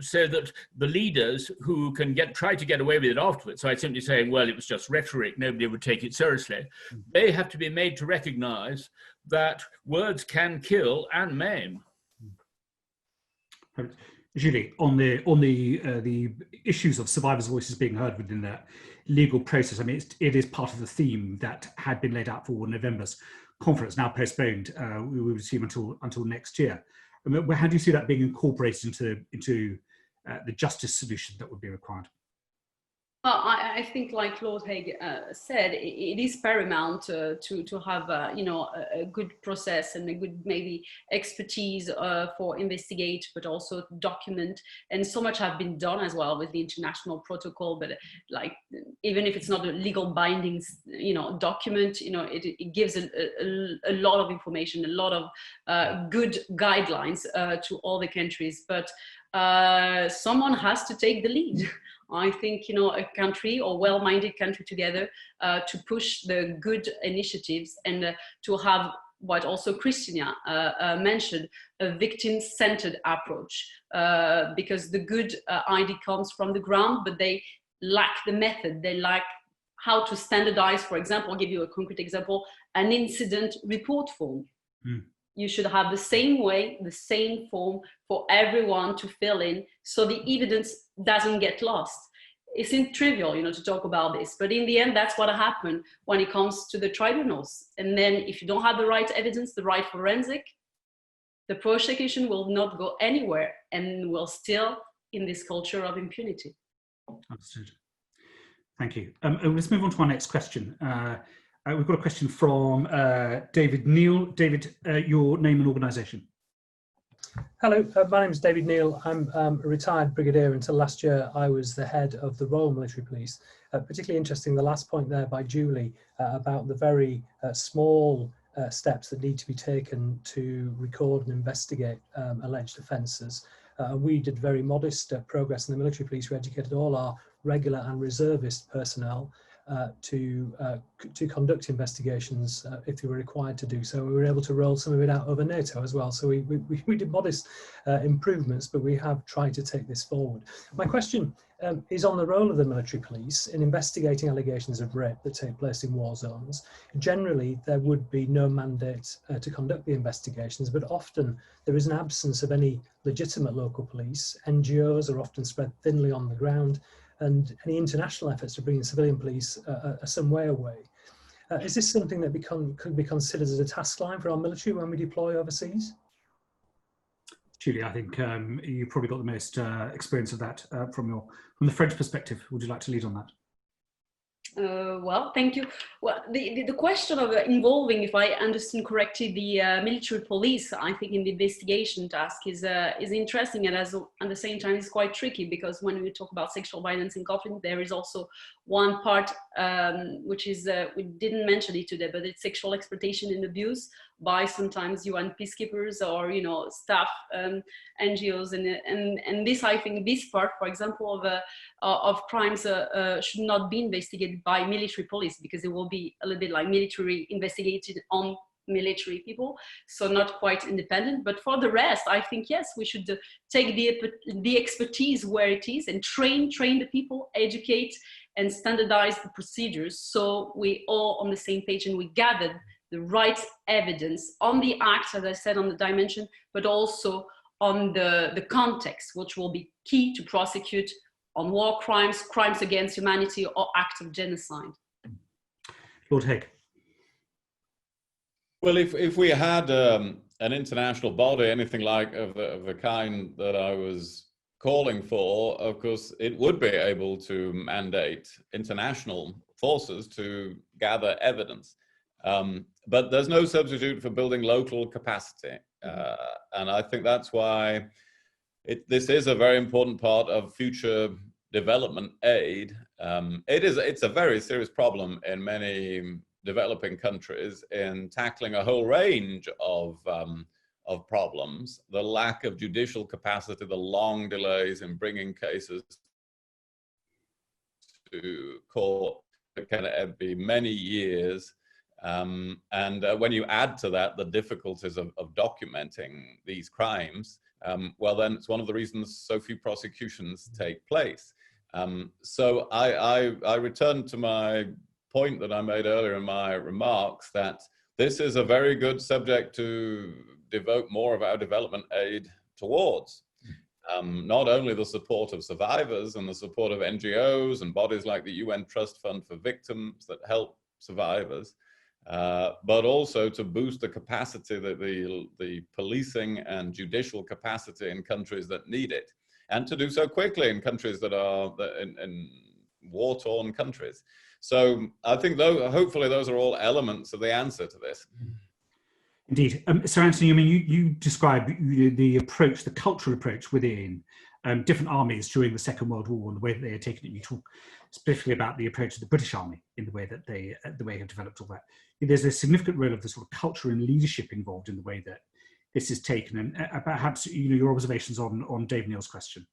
so that the leaders who can try to get away with it afterwards, so I simply saying, well, it was just rhetoric, nobody would take it seriously, they have to be made to recognize that words can kill and maim. Julie, on the issues of survivors' voices being heard within that legal process, I mean, it is part of the theme that had been laid out for November's conference, now postponed. We will assume until next year. I mean, how do you see that being incorporated into the justice solution that would be required? Well, I think, like Lord Hague said, it is paramount to have a good process and a good maybe expertise for investigate, but also document. And so much have been done as well with the international protocol. But like, even if it's not a legal binding, document, it gives a lot of information, a lot of good guidelines to all the countries. But someone has to take the lead. I think, a country or well-minded country together to push the good initiatives and to have what also Christina mentioned, a victim-centered approach, because the good idea comes from the ground, but they lack the method. They lack how to standardize, for example, I'll give you a concrete example, an incident report form. You should have the same way, the same form for everyone to fill in, so the evidence doesn't get lost. It's trivial, to talk about this, but in the end, that's what happened when it comes to the tribunals. And then if you don't have the right evidence, the right forensic, the prosecution will not go anywhere and will still in this culture of impunity. Understood. Thank you. Let's move on to our next question. We've got a question from David Neal. David, your name and organisation. Hello, my name is David Neal. I'm a retired brigadier. Until last year, I was the head of the Royal Military Police. Particularly interesting, the last point there by Julie about the very small steps that need to be taken to record and investigate alleged offences. We did very modest progress in the military police. We educated all our regular and reservist personnel to conduct investigations if they were required to do so. We were able to roll some of it out over NATO as well. So we did modest improvements, but we have tried to take this forward. My question is on the role of the military police in investigating allegations of rape that take place in war zones. Generally, there would be no mandate to conduct the investigations, but often there is an absence of any legitimate local police. NGOs are often spread thinly on the ground, and any international efforts to bring in civilian police are some way away. Is this something that could be considered as a task line for our military when we deploy overseas? Julie, I think you probably got the most experience of that from the French perspective. Would you like to lead on that? Well, thank you. Well, the question of involving, if I understand correctly, the military police, I think in the investigation task is interesting, and at the same time is quite tricky, because when we talk about sexual violence in conflict, there is also One part, which is, we didn't mention it today, but it's sexual exploitation and abuse by sometimes UN peacekeepers or, you know, staff, NGOs. And this, I think this part, for example, of crimes should not be investigated by military police, because it will be a little bit like military investigated on military people, so not quite independent. But for the rest, I think, yes, we should take the expertise where it is and train the people, educate and standardize the procedures, so we all on the same page and we gathered the right evidence on the act, as I said, on the dimension, but also on the context, which will be key to prosecute on war crimes, crimes against humanity, or acts of genocide. Lord Hague. Well, if we had an international body, anything like of the kind that I was calling for, of course, it would be able to mandate international forces to gather evidence. But there's no substitute for building local capacity. And I think that's why this is a very important part of future development aid. It's a very serious problem in many developing countries in tackling a whole range of problems, the lack of judicial capacity, the long delays in bringing cases to court, it can be many years. And when you add to that the difficulties of documenting these crimes, well, then it's one of the reasons so few prosecutions take place. So I return to my point that I made earlier in my remarks, that this is a very good subject to devote more of our development aid towards. Not only the support of survivors and the support of NGOs and bodies like the UN Trust Fund for Victims that help survivors, but also to boost the capacity, the policing and judicial capacity in countries that need it, and to do so quickly in countries that are in war-torn countries. So I think hopefully those are all elements of the answer to this. Indeed. So Antony, I mean, you described the approach, the cultural approach within different armies during the Second World War and the way that they had taken it. You talk specifically about the approach of the British Army in the way that they have developed all that. There's a significant role of the sort of culture and leadership involved in the way that this is taken, and perhaps your observations on Dave Neal's question.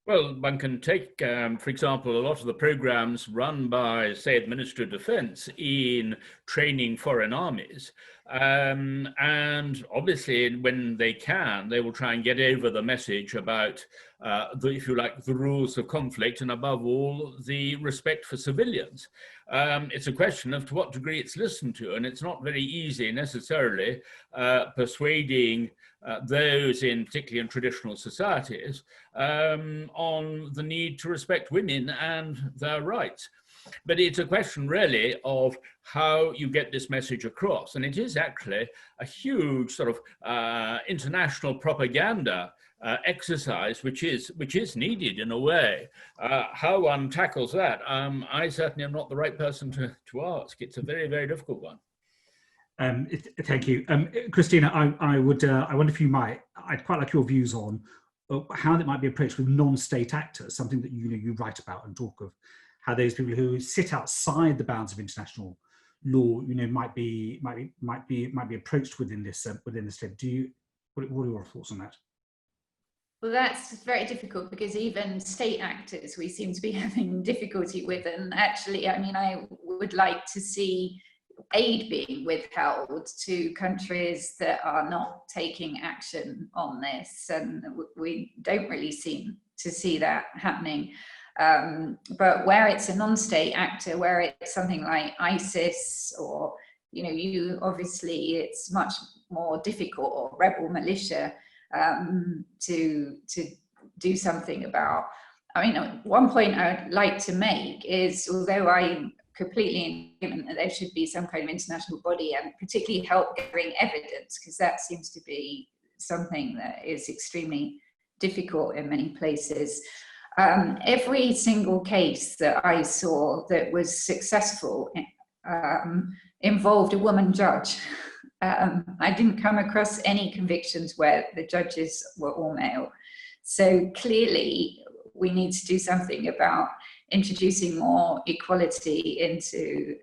Well, one can take, for example, a lot of the programs run by, say, the Ministry of Defense in training foreign armies. And obviously, when they can, they will try and get over the message about, if you like, the rules of conflict, and above all, the respect for civilians. It's a question of to what degree it's listened to, and it's not very easy necessarily persuading those particularly in traditional societies, on the need to respect women and their rights. But it's a question really of how you get this message across. And it is actually a huge sort of international propaganda exercise, which is needed in a way. How one tackles that, I certainly am not the right person to ask. It's a very, very difficult one. Thank you. Christina, I wonder if you might, I'd quite like your views on how it might be approached with non-state actors, something that you write about and talk of, how those people who sit outside the bounds of international law, might be approached within this state. What are your thoughts on that? Well, that's very difficult, because even state actors we seem to be having difficulty with. And actually, I mean, I would like to see aid being withheld to countries that are not taking action on this, and we don't really seem to see that happening. But where it's a non-state actor, where it's something like ISIS, or obviously it's much more difficult, or rebel militia, to do something about. I mean, one point I would like to make is, although I'm completely in agreement that there should be some kind of international body, and particularly help gathering evidence, because that seems to be something that is extremely difficult in many places. Every single case that I saw that was successful involved a woman judge. I didn't come across any convictions where the judges were all male. So clearly we need to do something about introducing more equality into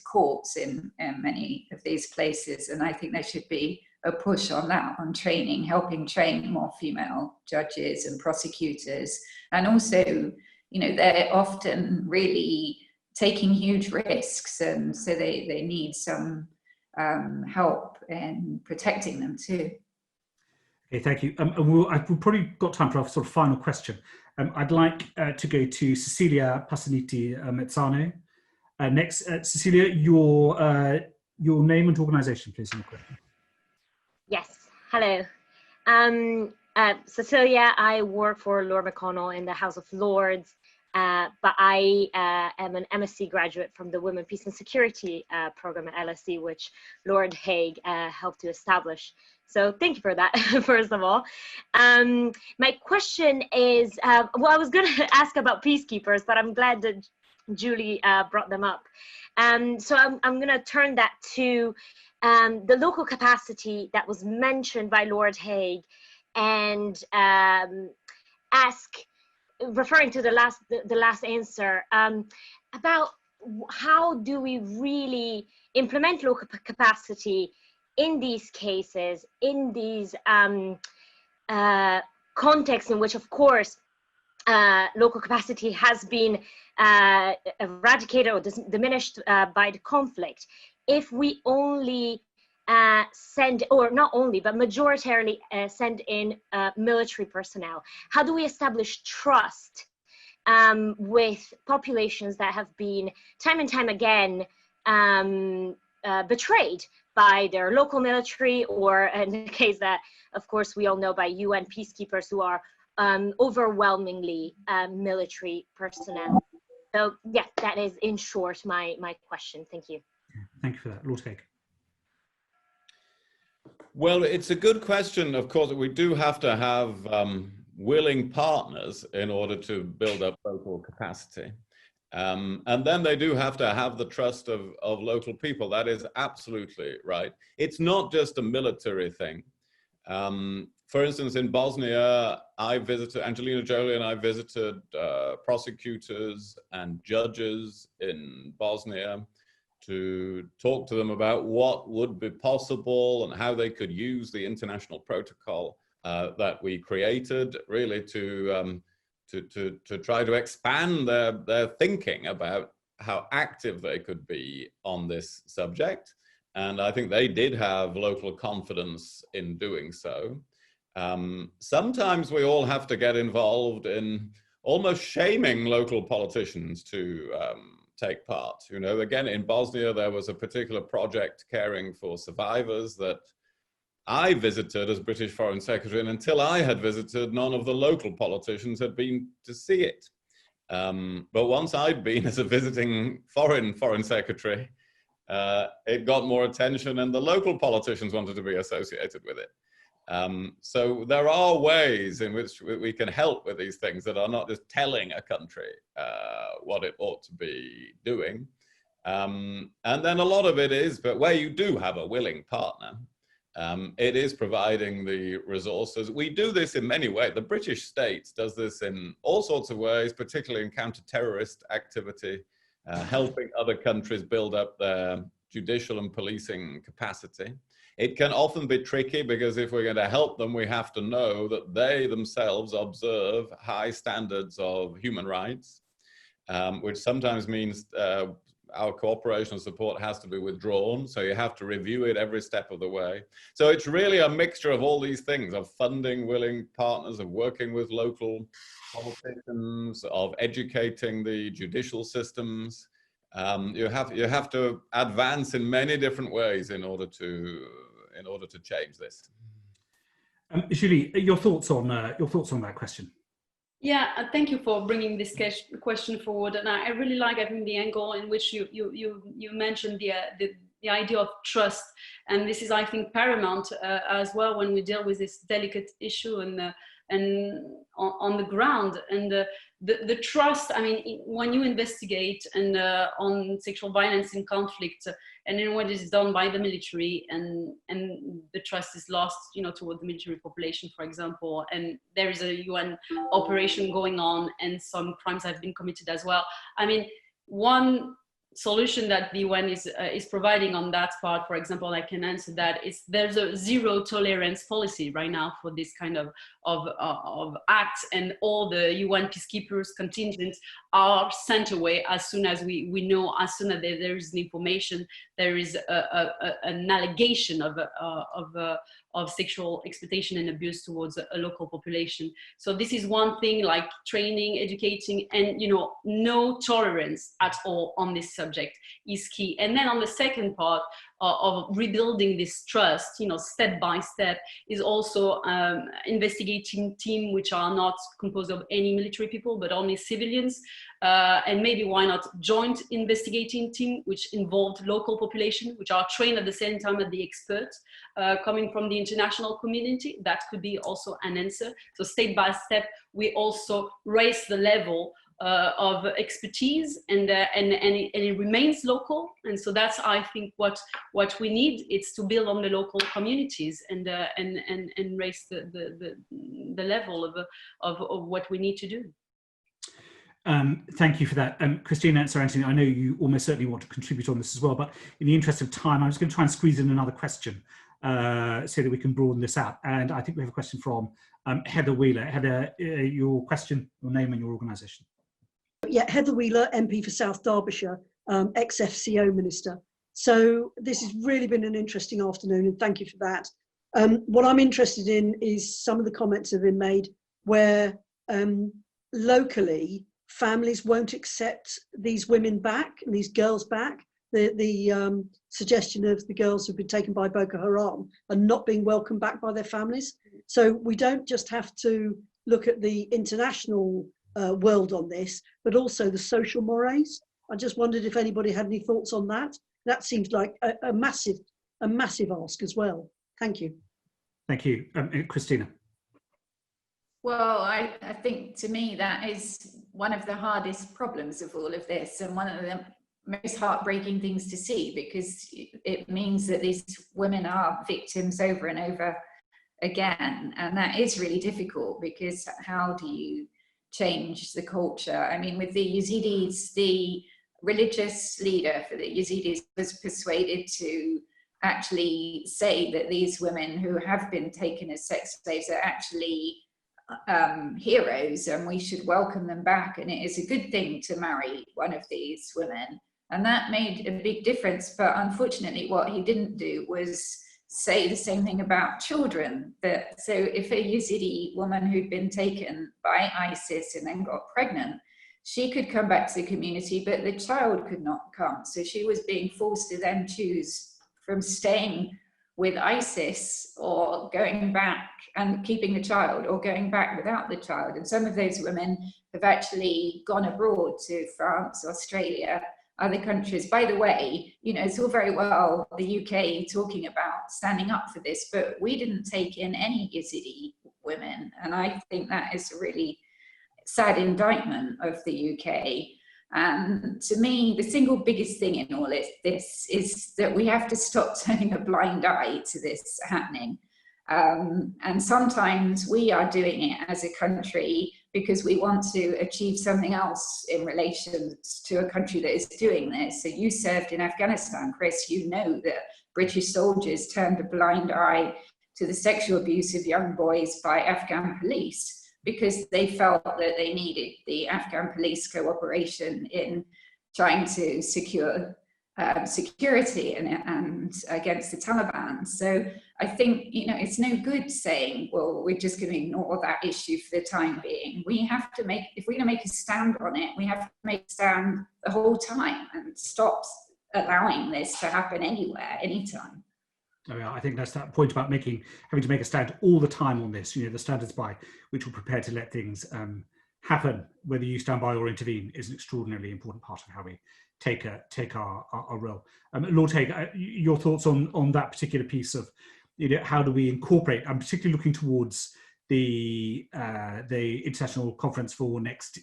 courts in many of these places. And I think there should be a push on that, on training, helping train more female judges and prosecutors. And also, they're often really taking huge risks, and so they need some help in protecting them too. Okay, thank you. We've probably got time for a sort of final question. I'd like to go to Cecilia Passaniti-Mezzano. Next, Cecilia, your name and organisation, please. Yes, hello. Cecilia, I work for Lord McConnell in the House of Lords, but I am an MSc graduate from the Women, Peace and Security program at LSE, which Lord Hague helped to establish. So thank you for that, first of all. My question is, well, I was going to ask about peacekeepers, but I'm glad that Julie brought them up. So I'm going to turn that to the local capacity that was mentioned by Lord Hague, and ask, referring to the last answer, about how do we really implement local capacity in these cases, in these contexts in which, of course, local capacity has been eradicated or diminished by the conflict. If we only send, or not only, but majoritarily send in military personnel, how do we establish trust with populations that have been time and time again betrayed by their local military, or in the case that, of course, we all know, by UN peacekeepers who are overwhelmingly military personnel? So yeah, that is in short my question. Thank you. Thank you for that. Lord Hague. Well, it's a good question. Of course, we do have to have willing partners in order to build up local capacity. And then they do have to have the trust of local people. That is absolutely right. It's not just a military thing. For instance, in Bosnia, Angelina Jolie and I visited prosecutors and judges in Bosnia to talk to them about what would be possible and how they could use the international protocol that we created, really to try to expand their thinking about how active they could be on this subject. And I think they did have local confidence in doing so. Sometimes we all have to get involved in almost shaming local politicians to take part. Again, in Bosnia, there was a particular project caring for survivors that I visited as British Foreign Secretary, and until I had visited, none of the local politicians had been to see it. But once I'd been as a visiting foreign secretary, it got more attention, and the local politicians wanted to be associated with it. So there are ways in which we can help with these things that are not just telling a country what it ought to be doing. And then a lot of it is, but where you do have a willing partner, it is providing the resources. We do this in many ways. The British state does this in all sorts of ways, particularly in counter-terrorist activity, helping other countries build up their judicial and policing capacity. It can often be tricky because if we're going to help them, we have to know that they themselves observe high standards of human rights, which sometimes means our cooperation and support has to be withdrawn. So you have to review it every step of the way. So it's really a mixture of all these things, of funding willing partners, of working with local politicians, of educating the judicial systems. You have to advance in many different ways in order to change this. Julie, your thoughts on that question? Yeah, thank you for bringing this question forward, and I really like, I think, the angle in which you mentioned the idea of trust, and this is, I think, paramount as well when we deal with this delicate issue, and and on the ground. And the trust, I mean, when you investigate and on sexual violence in conflict, and then what is done by the military, and the trust is lost, you know, toward the military population, for example, and there is a UN operation going on, and some crimes have been committed as well. I mean, one solution that the UN is providing on that part, for example, I can answer that, is there's a zero tolerance policy right now for this kind of acts, and all the UN peacekeepers contingents are sent away as soon as we know, as soon as there is information, there is an allegation of sexual exploitation and abuse towards a local population. So this is one thing, like training, educating, and, you know, no tolerance at all on this subject is key. And then on the second part of rebuilding this trust, you know, step by step, is also investigating team which are not composed of any military people, but only civilians. And maybe why not joint investigating team, which involved local population, which are trained at the same time as the experts coming from the international community. That could be also an answer. So step by step, we also raise the level of expertise, and it remains local. And so that's, I think, what we need. It's to build on the local communities and raise the level of what we need to do. Thank you for that. Christina and Sir Antony, I know you almost certainly want to contribute on this as well, but in the interest of time, I'm just going to try and squeeze in another question so that we can broaden this out. And I think we have a question from Heather Wheeler. Heather, your question, your name and your organisation. Yeah, Heather Wheeler, MP for South Derbyshire, ex-FCO Minister. So this has really been an interesting afternoon, and thank you for that. What I'm interested in is some of the comments have been made where locally families won't accept these women back and these girls back. The suggestion of the girls who've been taken by Boko Haram and not being welcomed back by their families. So we don't just have to look at the international world on this, but also the social mores. I just wondered if anybody had any thoughts on that. That seems like a massive ask as well. Thank you. Thank you. Christina. Well, I think to me that is one of the hardest problems of all of this, and one of the most heartbreaking things to see, because it means that these women are victims over and over again, and that is really difficult, because how do you change the culture? I mean, with the Yazidis, the religious leader for the Yazidis was persuaded to actually say that these women who have been taken as sex slaves are actually heroes, and we should welcome them back, and it is a good thing to marry one of these women. And that made a big difference. But unfortunately, what he didn't do was say the same thing about children. So if a Yazidi woman who'd been taken by ISIS and then got pregnant, she could come back to the community, but the child could not come. So she was being forced to then choose from staying with ISIS or going back and keeping the child, or going back without the child. And some of those women have actually gone abroad to France, Australia, other countries. By the way, you know, it's all very well the UK talking about standing up for this, but we didn't take in any Yazidi women. And I think that is a really sad indictment of the UK. And to me, the single biggest thing in all this is that we have to stop turning a blind eye to this happening. And sometimes we are doing it as a country because we want to achieve something else in relation to a country that is doing this. So you served in Afghanistan, Chris, you know that British soldiers turned a blind eye to the sexual abuse of young boys by Afghan police, because they felt that they needed the Afghan police cooperation in trying to secure security and against the Taliban. So I think, you know, it's no good saying, well, we're just going to ignore that issue for the time being. We have to make, if we're going to make a stand on it, we have to make a stand the whole time and stop allowing this to happen anywhere, anytime. I think that's that point about having to make a stand all the time on this. You know, the standards by which we're prepared to let things happen, whether you stand by or intervene, is an extraordinarily important part of how we take our role. Lord Hague, your thoughts on that particular piece of, you know, how do we incorporate? I'm particularly looking towards the international conference for next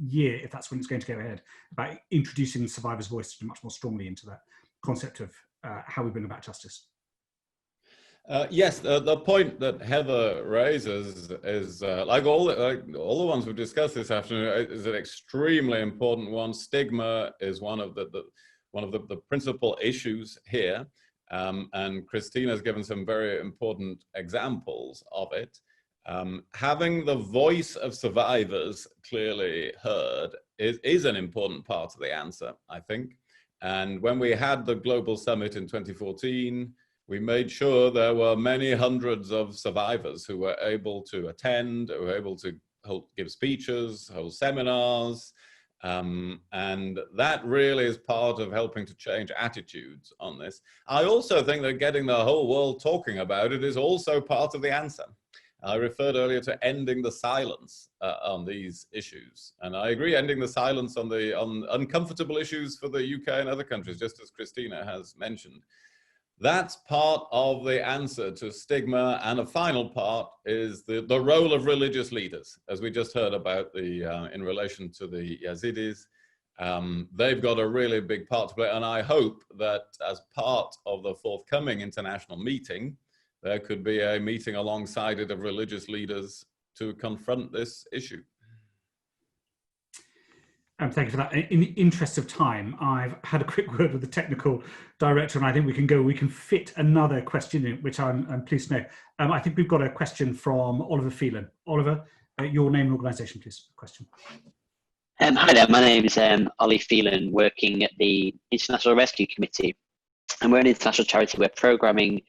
year, if that's when it's going to go ahead, about introducing survivors' voice much more strongly into that concept of how we bring about justice. Yes, the point that Heather raises is like all the ones we've discussed this afternoon is an extremely important one. Stigma is one of the principal issues here, and Christina's given some very important examples of it. Having the voice of survivors clearly heard is an important part of the answer, I think. And when we had the Global Summit in 2014, we made sure there were many hundreds of survivors who were able to attend, who were able to give speeches, hold seminars, and that really is part of helping to change attitudes on this. I also think that getting the whole world talking about it is also part of the answer. I referred earlier to ending the silence on these issues, and I agree, ending the silence on uncomfortable issues for the UK and other countries, just as Christina has mentioned. That's part of the answer to stigma, and a final part is the role of religious leaders, as we just heard about in relation to the Yazidis. They've got a really big part to play, and I hope that as part of the forthcoming international meeting, there could be a meeting alongside it of religious leaders to confront this issue. Thank you for that. In the interest of time, I've had a quick word with the technical director, and I think we can fit another question in, which I'm pleased to know. I think we've got a question from Oliver Phelan. Oliver, your name and organisation, please. Question. Hi there, my name is Ollie Phelan, working at the International Rescue Committee. And we're an international charity where programming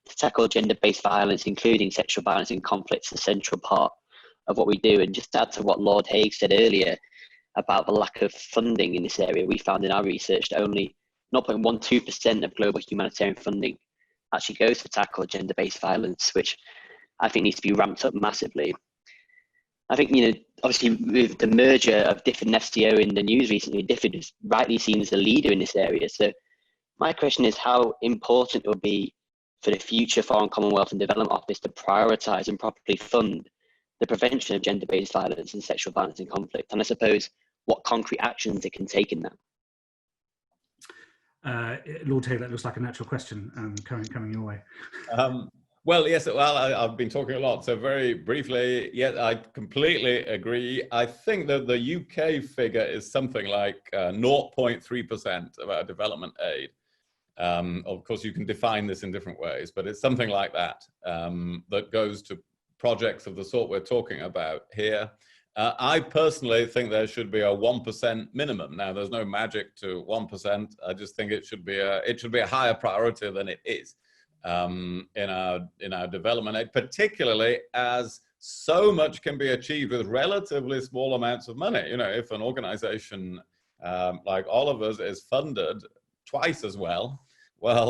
to tackle gender-based violence, including sexual violence in conflict, is a central part of what we do. And just to add to what Lord Hague said earlier about the lack of funding in this area, we found in our research that only 0.12% of global humanitarian funding actually goes to tackle gender-based violence, which I think needs to be ramped up massively. I think, obviously with the merger of DFID and FCO in the news recently, DFID is rightly seen as a leader in this area. So my question is how important it will be for the future Foreign Commonwealth and Development Office to prioritise and properly fund the prevention of gender-based violence and sexual violence in conflict, and I suppose what concrete actions it can take in that. Lord Hague, that looks like a natural question coming your way. Well, yes, I've been talking a lot, so very briefly, yes, I completely agree. I think that the UK figure is something like 0.3% of our development aid. Of course, you can define this in different ways, but it's something like that that goes to projects of the sort we're talking about here. I personally think there should be a 1% minimum. Now, there's no magic to 1%. I just think it should be a higher priority than it is in our development aid, particularly as so much can be achieved with relatively small amounts of money. If an organization like Oliver's is funded twice as well,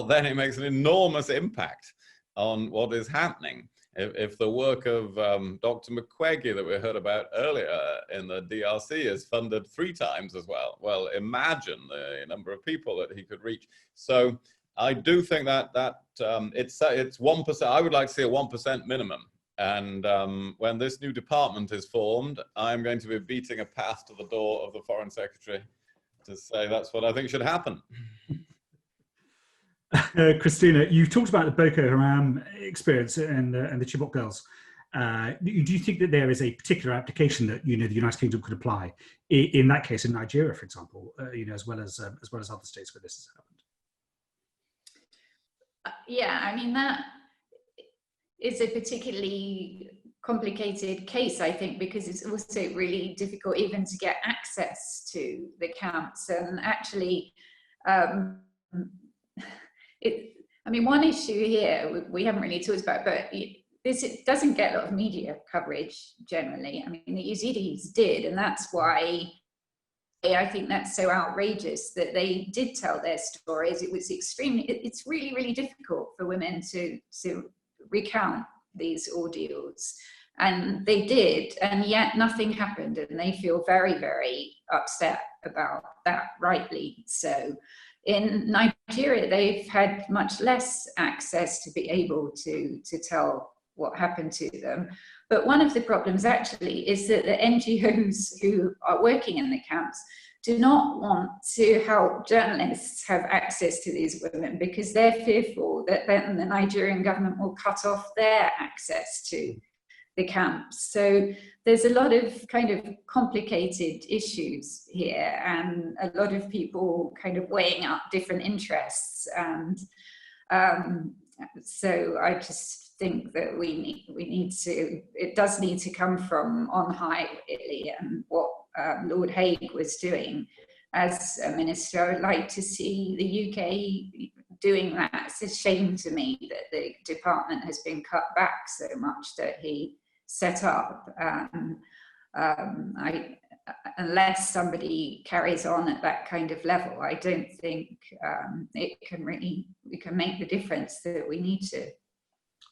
then it makes an enormous impact on what is happening. If the work of Dr. McQuaggy that we heard about earlier in the DRC is funded 3 times as well, imagine the number of people that he could reach. So I do think that it's 1%. I would like to see a 1% minimum. And when this new department is formed, I'm going to be beating a path to the door of the Foreign Secretary to say that's what I think should happen. Christina, you talked about the Boko Haram experience and the Chibok girls. Do you think that there is a particular application that the United Kingdom could apply in that case in Nigeria, for example, as well as other states where this has happened? Yeah, I mean that is a particularly complicated case, I think, because it's also really difficult even to get access to the camps. And actually, one issue here we haven't really talked about, but it doesn't get a lot of media coverage generally. I mean, the Yazidis did, and that's why I think that's so outrageous that they did tell their stories. It was it's really, really difficult for women to recount these ordeals. And they did, and yet nothing happened, and they feel very, very upset about that, rightly so. In Nigeria, they've had much less access to be able to tell what happened to them. But one of the problems actually is that the NGOs who are working in the camps do not want to help journalists have access to these women because they're fearful that then the Nigerian government will cut off their access to the camps. So there's a lot of kind of complicated issues here, and a lot of people kind of weighing up different interests. And so I just think that we need to, it does need to come from on high, really, and what Lord Hague was doing as a minister. I would like to see the UK doing that. It's a shame to me that the department has been cut back so much that he set up. Unless somebody carries on at that kind of level, I don't think we can make the difference that we need to.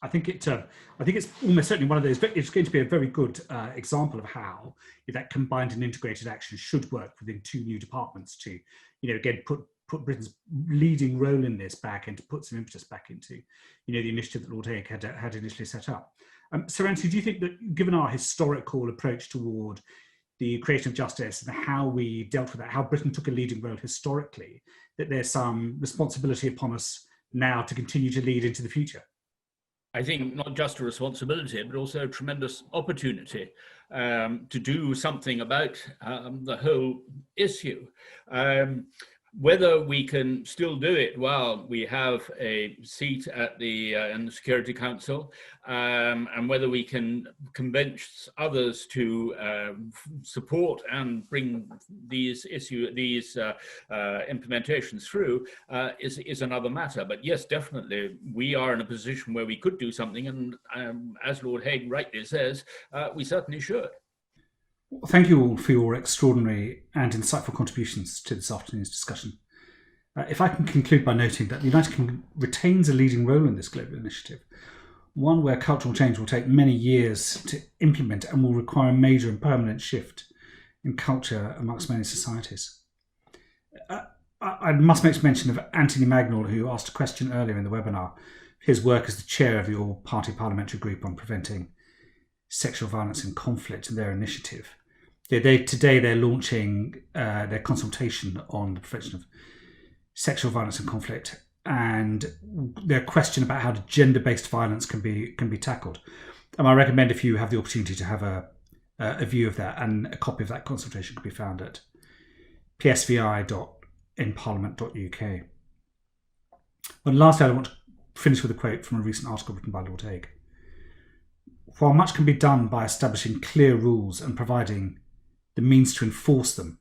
I think it's almost certainly one of those. It's going to be a very good example of how that combined and integrated action should work within two new departments to, again, put Britain's leading role in this back and to put some impetus back into, the initiative that Lord Hague had initially set up. Sir Antony, do you think that, given our historical approach toward the creation of justice and how we dealt with that, how Britain took a leading role historically, that there's some responsibility upon us now to continue to lead into the future? I think not just a responsibility, but also a tremendous opportunity to do something about the whole issue. Whether we can still do it while we have a seat at in the Security Council, and whether we can convince others to support and bring these implementations through is another matter. But yes, definitely, we are in a position where we could do something, and as Lord Hague rightly says, we certainly should. Thank you all for your extraordinary and insightful contributions to this afternoon's discussion. If I can conclude by noting that the United Kingdom retains a leading role in this global initiative, one where cultural change will take many years to implement and will require a major and permanent shift in culture amongst many societies. I must make mention of Antony Beevor, who asked a question earlier in the webinar. His work as the chair of the All-Party Parliamentary Group on Preventing Sexual Violence in Conflict and their initiative. Today they're launching their consultation on the prevention of sexual violence and conflict, and their question about how gender-based violence can be tackled. And I recommend, if you have the opportunity, to have a view of that, and a copy of that consultation can be found at psvi.inparliament.uk. And lastly, I want to finish with a quote from a recent article written by Lord Hague. While much can be done by establishing clear rules and providing the means to enforce them,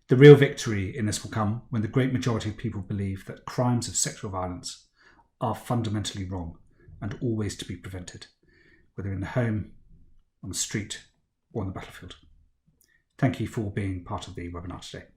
the real victory in this will come when the great majority of people believe that crimes of sexual violence are fundamentally wrong and always to be prevented, whether in the home, on the street, or on the battlefield. Thank you for being part of the webinar today.